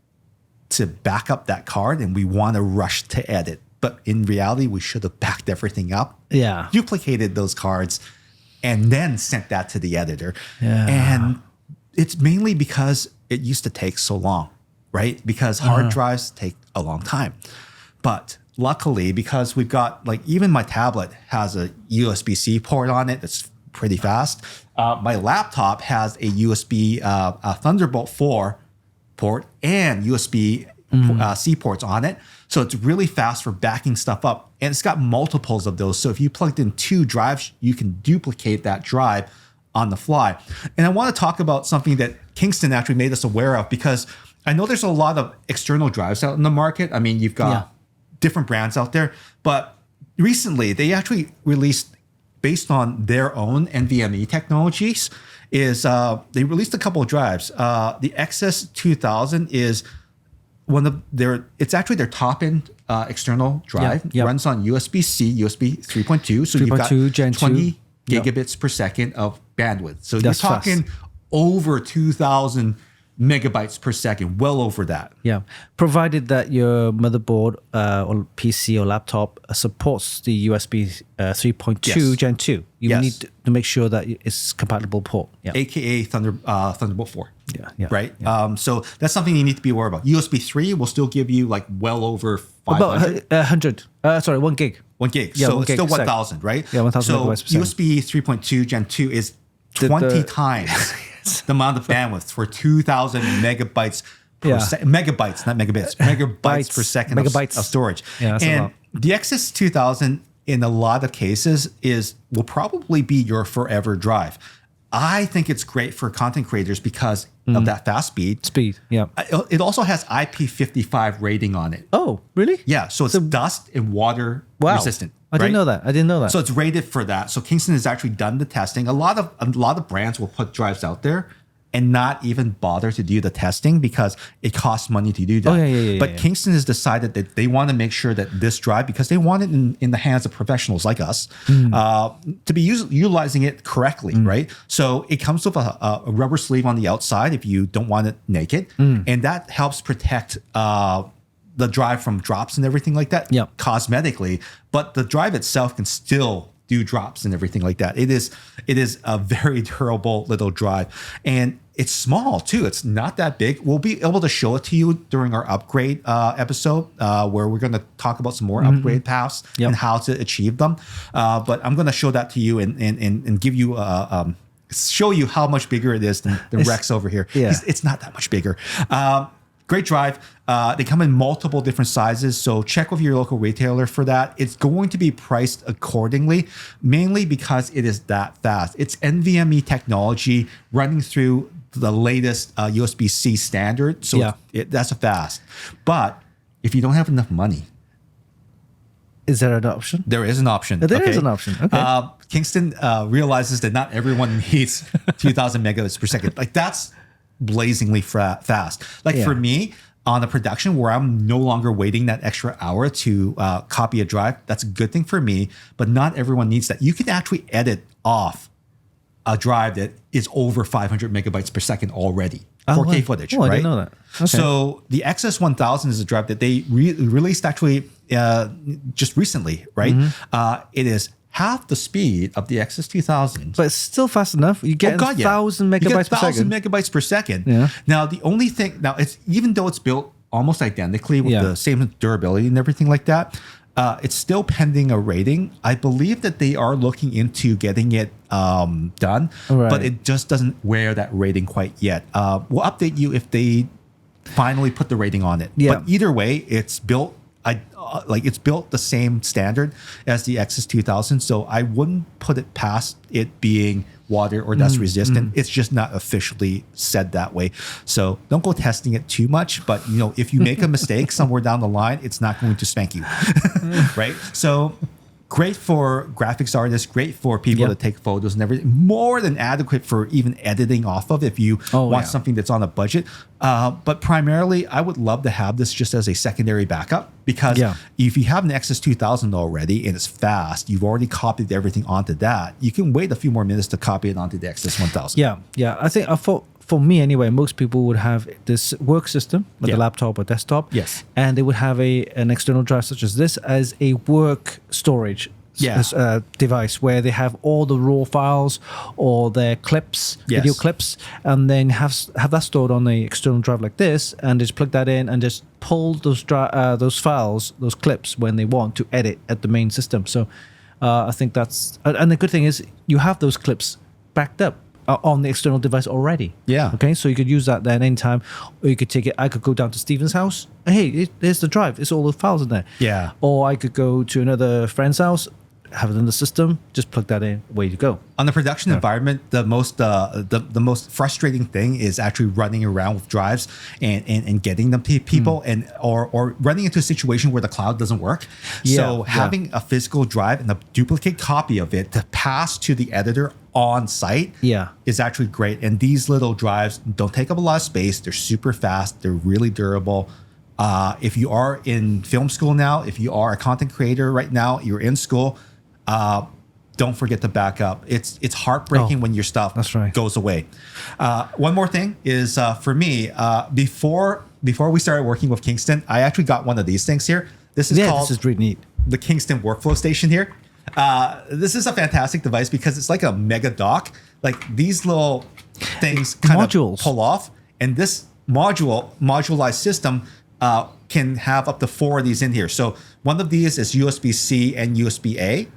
to back up that card and we want to rush to edit. But in reality, we should have backed everything up, duplicated those cards, and then sent that to the editor. Yeah. And it's mainly because it used to take so long, right? Because hard drives take a long time. But luckily, because we've got, even my tablet has a USB-C port on it that's pretty fast. My laptop has a USB Thunderbolt 4 port and USB-C ports on it. So it's really fast for backing stuff up. And it's got multiples of those. So if you plugged in 2 drives, you can duplicate that drive on the fly. And I want to talk about something that Kingston actually made us aware of, because I know there's a lot of external drives out in the market. I mean, you've got different brands out there, but recently they actually released, based on their own NVMe technologies, they released a couple of drives. The XS2000 is it's actually their top end external drive. Runs on USB-C, USB 3.2. So you've got 20 gigabits per second of bandwidth. So you're talking over 2,000 megabytes per second, well over that. Yeah, provided that your motherboard or PC or laptop supports the USB 3.2 Gen 2. You need to make sure that it's compatible port. Yeah. AKA Thunderbolt 4. Yeah. Right? Yeah. So that's something you need to be aware about. USB 3 will still give you well over 500. About 1 gig. 1 gig. Yeah, so 1 it's gig, still 1,000, right? Yeah, 1,000 so megabytes per second. USB 3.2 Gen 2 is 20 times the amount of bandwidth for 2,000 megabytes per second. Megabytes, not megabits. Megabytes per second of storage. Yeah, that's and a lot. The XS2000, in a lot of cases, will probably be your forever drive. I think it's great for content creators because of that fast speed. It also has IP55 rating on it. Oh, really? Yeah, so it's dust and water resistant. I didn't know that. So it's rated for that. So Kingston has actually done the testing. A lot of brands will put drives out there and not even bother to do the testing because it costs money to do that. But Kingston has decided that they want to make sure that this drive, because they want it in the hands of professionals like us, to be utilizing it correctly, right? So it comes with a rubber sleeve on the outside if you don't want it naked, and that helps protect the drive from drops and everything like that cosmetically. But the drive itself can still do drops and everything like that. It is a very durable little drive, and it's small too. It's not that big. We'll be able to show it to you during our upgrade episode, where we're going to talk about some more upgrade paths and how to achieve them. But I'm going to show that to you and give you show you how much bigger it is than Rex over here. It's not that much bigger. Great drive. They come in multiple different sizes, so check with your local retailer for that. It's going to be priced accordingly, mainly because it is that fast. It's NVMe technology running through the latest USB-C standard, so that's a fast. But if you don't have enough money, is there an option? There is an option. There is an option. Okay. Kingston realizes that not everyone needs 2,000 megabits per second. That's blazingly fast. For me, on a production where I'm no longer waiting that extra hour to copy a drive, that's a good thing for me, but not everyone needs that. You can actually edit off a drive that is over 500 megabytes per second already. 4K footage, right? I didn't know that. Okay. So the XS1000 is a drive that they released actually just recently, right? It is half the speed of the XS2000. But it's still fast enough. You get 1,000 megabytes per second. 1,000 megabytes per second. Yeah. Now, the only thing, it's even though it's built almost identically with the same durability and everything like that, It's still pending a rating. I believe that they are looking into getting it done, Right. but it just doesn't wear that rating quite yet. We'll update you if they finally put the rating on it. Yeah. But either way, it's built. It's built the same standard as the XS2000, so I wouldn't put it past it being water or dust resistant. It's just not officially said that way. So don't go testing it too much. But if you make a mistake somewhere down the line, it's not going to spank you, right? So great for graphics artists, great for people to take photos and everything. More than adequate for even editing off of if you want something that's on a budget. But primarily, I would love to have this just as a secondary backup because if you have an XS2000 already and it's fast, you've already copied everything onto that. You can wait a few more minutes to copy it onto the XS1000. Yeah. I think for me anyway, most people would have this work system, like a laptop or desktop. Yes. And they would have an external drive such as this as a work storage device where they have all the raw files or their clips, video clips, and then have that stored on the external drive like this, and just plug that in and just pull those files, those clips when they want to edit at the main system. So I think that's, and the good thing is you have those clips backed up on the external device already. Yeah. Okay, so you could use that then anytime, or you could take it. I could go down to Stephen's house. Hey, there's the drive. It's all the files in there. Yeah. Or I could go to another friend's house, have it in the system, just plug that in, way to go. On the production environment, the most frustrating thing is actually running around with drives and getting them to people and or running into a situation where the cloud doesn't work. So having a physical drive and a duplicate copy of it to pass to the editor on site is actually great. And these little drives don't take up a lot of space. They're super fast. They're really durable. If you are in film school now, if you are a content creator right now, you're in school, don't forget to back up. It's heartbreaking when your stuff goes away. One more thing is for me, before we started working with Kingston, I actually got one of these things here. This is called this is really neat. The Kingston Workflow Station here. This is a fantastic device because it's like a mega dock. Like these little things kind of pull off, and this modularized system can have up to 4 of these in here. So one of these is USB-C and USB-A.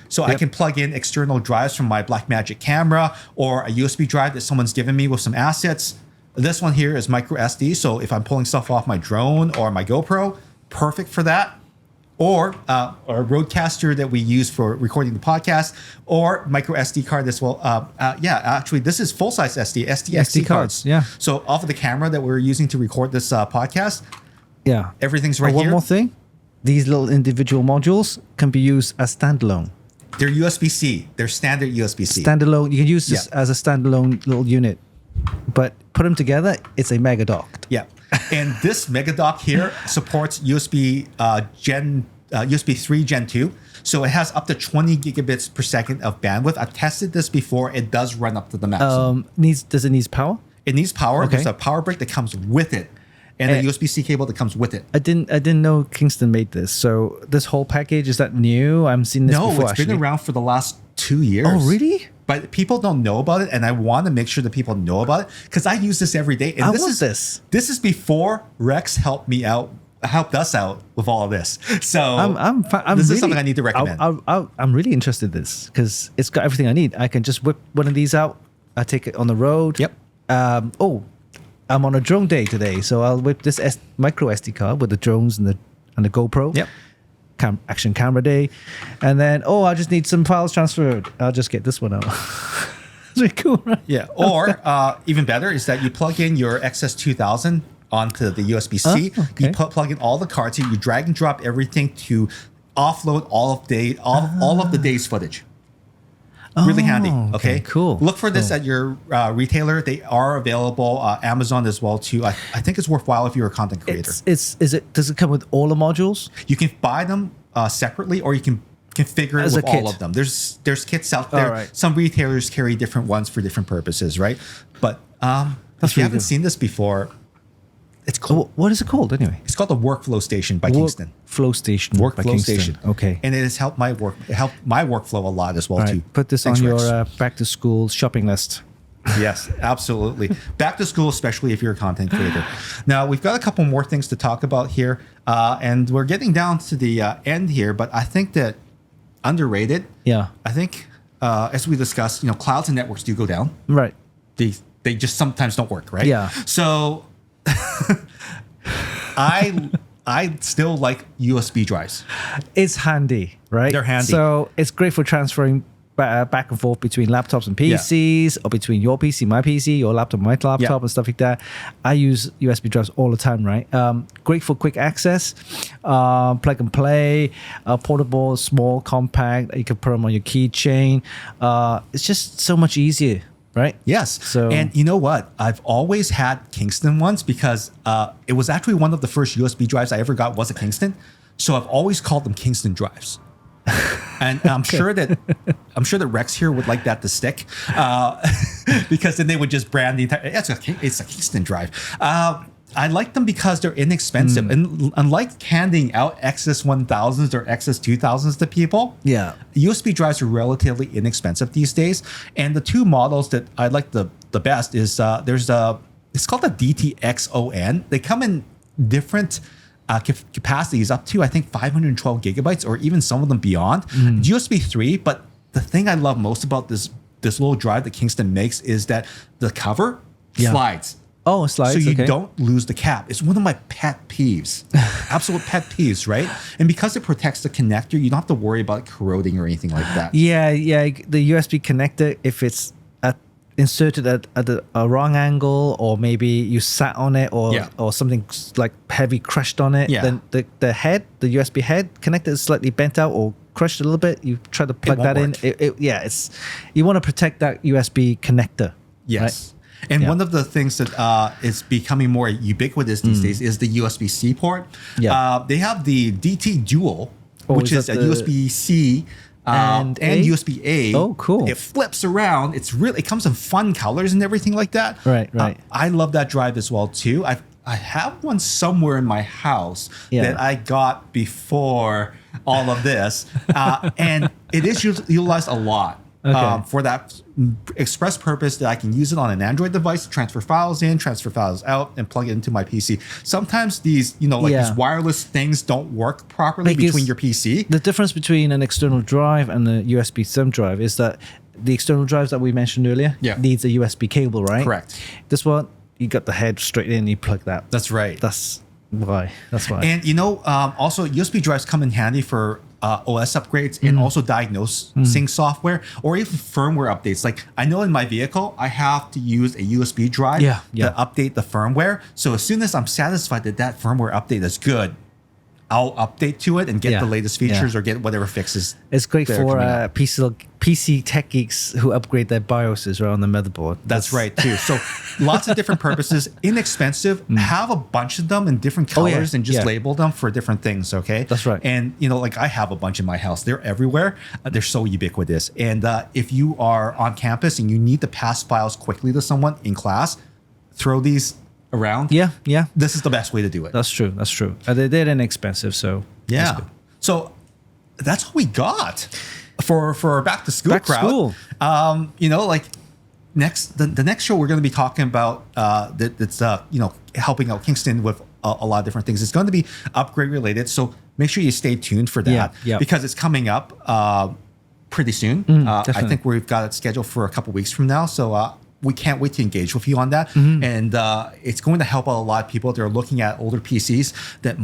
So I can plug in external drives from my Blackmagic camera or a USB drive that someone's given me with some assets. This one here is micro SD. So if I'm pulling stuff off my drone or my GoPro, perfect for that. Or a Rodecaster that we use for recording the podcast, or micro SD card as well. Actually, this is full-size SD cards. Yeah. So off of the camera that we're using to record this podcast, everything's right here. One more thing. These little individual modules can be used as standalone. They're USB-C. They're standard USB-C. Standalone. You can use this as a standalone little unit, but put them together, it's a mega dock. Yeah. And this mega dock here supports USB USB 3 Gen 2. So it has up to 20 gigabits per second of bandwidth. I've tested this before. It does run up to the maximum. Does it need power? It needs power. Okay. There's a power brick that comes with it, and a USB-C cable that comes with it. I didn't know Kingston made this. So this whole package, is that new? I'm seeing this before. No, it's been around for the last 2 years. Oh, really? But people don't know about it, and I want to make sure that people know about it because I use this every day. And this is before Rex helped us out with all of this. So this is something I need to recommend. I'm really interested in this because it's got everything I need. I can just whip one of these out. I take it on the road. Yep. I'm on a drone day today, so I'll whip this micro SD card with the drones and the GoPro. Yep. Action camera day, and then I just need some files transferred. I'll just get this one out. It's really cool, right? Yeah. Or even better is that you plug in your XS2000 onto the USB-C. You plug in all the cards here. You drag and drop everything to offload all of the day's footage. Really handy. Okay, cool. Look for this at your retailer. They are available. Amazon as well too. I think it's worthwhile if you're a content creator. Does it come with all the modules? You can buy them separately, or you can configure it with all of them. There's kits out there. Right. Some retailers carry different ones for different purposes, right? But if you haven't seen this before, it's cool. What is it called anyway? It's called the Workflow Station by Kingston. Workflow Station. Okay. And it has helped my workflow a lot as well too. Put this on your back to school shopping list. Yes, absolutely. Back to school, especially if you're a content creator. Now, we've got a couple more things to talk about here, and we're getting down to the end here, but I think that underrated, Yeah. I think, as we discussed, clouds and networks do go down. Right. They just sometimes don't work, right? Yeah. So I still like USB drives. It's handy, right? They're handy. So it's great for transferring back and forth between laptops and PCs, or between your PC, my PC, your laptop, my laptop, and stuff like that. I use USB drives all the time, right? Great for quick access, plug and play, portable, small, compact. You can put them on your keychain. It's just so much easier, right? Yes. So, and you know what? I've always had Kingston ones because it was actually one of the first USB drives I ever got was a Kingston. So I've always called them Kingston drives. And I'm sure that Rex here would like that to stick, because then they would just brand the entire. It's a Kingston drive. I like them because they're inexpensive, and unlike handing out XS1000s or XS2000s to people, USB drives are relatively inexpensive these days. And the two models that I like the best is it's called the DTXON. They come in different capacities up to, I think, 512 gigabytes, or even some of them beyond. USB 3, but the thing I love most about this little drive that Kingston makes is that the cover slides. Oh, it slides. So you don't lose the cap. It's one of my pet peeves, absolute pet peeves, right? And because it protects the connector, you don't have to worry about corroding or anything like that. Yeah. The USB connector, if it's inserted at a wrong angle, or maybe you sat on it, or something like heavy crushed on it, then the USB head connector is slightly bent out or crushed a little bit. You try to plug that in. You want to protect that USB connector. Yes. Right? And one of the things that is becoming more ubiquitous these days is the USB-C port. They have the DT Dual, which is a USB-C and USB-A. Oh, cool. It flips around. It comes in fun colors and everything like that. Right. I love that drive as well, too. I have one somewhere in my house that I got before all of this. And it is utilized a lot. For that express purpose that I can use it on an Android device to transfer files in, transfer files out, and plug it into my PC. Sometimes these, these wireless things don't work properly between your PC. The difference between an external drive and a USB thumb drive is that the external drives that we mentioned earlier needs a USB cable, right? Correct. This one, you got the head straight in, you plug that. That's right. That's why. And also USB drives come in handy for OS upgrades and also diagnosing software, or even firmware updates. Like, I know in my vehicle, I have to use a USB drive to update the firmware. So as soon as I'm satisfied that firmware update is good, I'll update to it and get the latest features or get whatever fixes. It's great for PC tech geeks who upgrade their BIOSes right on the motherboard. That's right, too. So lots of different purposes, inexpensive, have a bunch of them in different colors and just label them for different things, okay? That's right. And, like I have a bunch in my house. They're everywhere. They're so ubiquitous. And if you are on campus and you need to pass files quickly to someone in class, throw these around. This is the best way to do it. That's true. They're inexpensive, so So that's what we got for our back to school crowd. The next show we're going to be talking about that's helping out Kingston with a lot of different things. It's going to be upgrade related, so make sure you stay tuned for that because it's coming up pretty soon. I think we've got it scheduled for a couple weeks from now, so we can't wait to engage with you on that. And it's going to help out a lot of people that are looking at older PCs that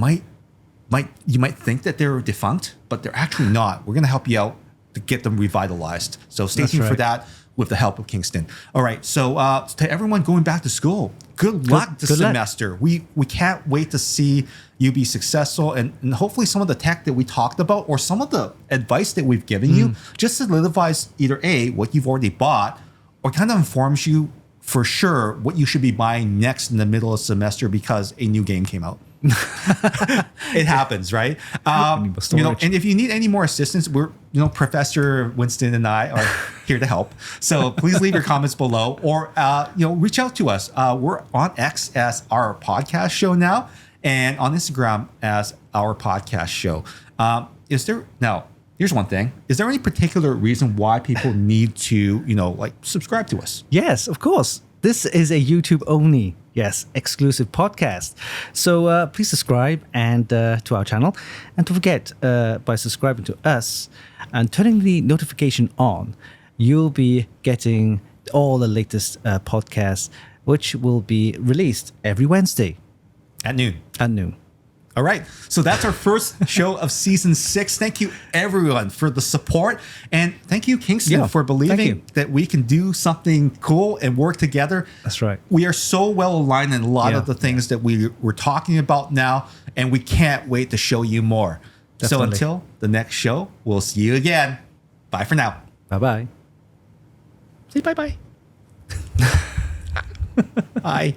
you might think that they're defunct, but they're actually not. We're going to help you out to get them revitalized. So stay tuned for that with the help of Kingston. All right. So to everyone going back to school, good luck this semester. We can't wait to see you be successful, and hopefully some of the tech that we talked about or some of the advice that we've given you just solidifies either what you've already bought, or kind of informs you for sure what you should be buying next in the middle of the semester because a new game came out. It happens, right? And if you need any more assistance, we're Professor Winston and I are here to help. So please leave your comments below, or reach out to us. We're on X as our podcast show now, is here's one thing. Is there any particular reason why people need to, like subscribe to us? Yes, of course. This is a YouTube only, exclusive podcast. So please subscribe and to our channel. And don't forget, by subscribing to us and turning the notification on, you'll be getting all the latest podcasts, which will be released every Wednesday. At noon. At noon. All right. So that's our first show of season 6. Thank you, everyone, for the support. And thank you, Kingston, for believing that we can do something cool and work together. That's right. We are so well aligned in a lot of the things that we're talking about now, and we can't wait to show you more. Definitely. So until the next show, we'll see you again. Bye for now. Bye-bye. Say bye-bye. Bye.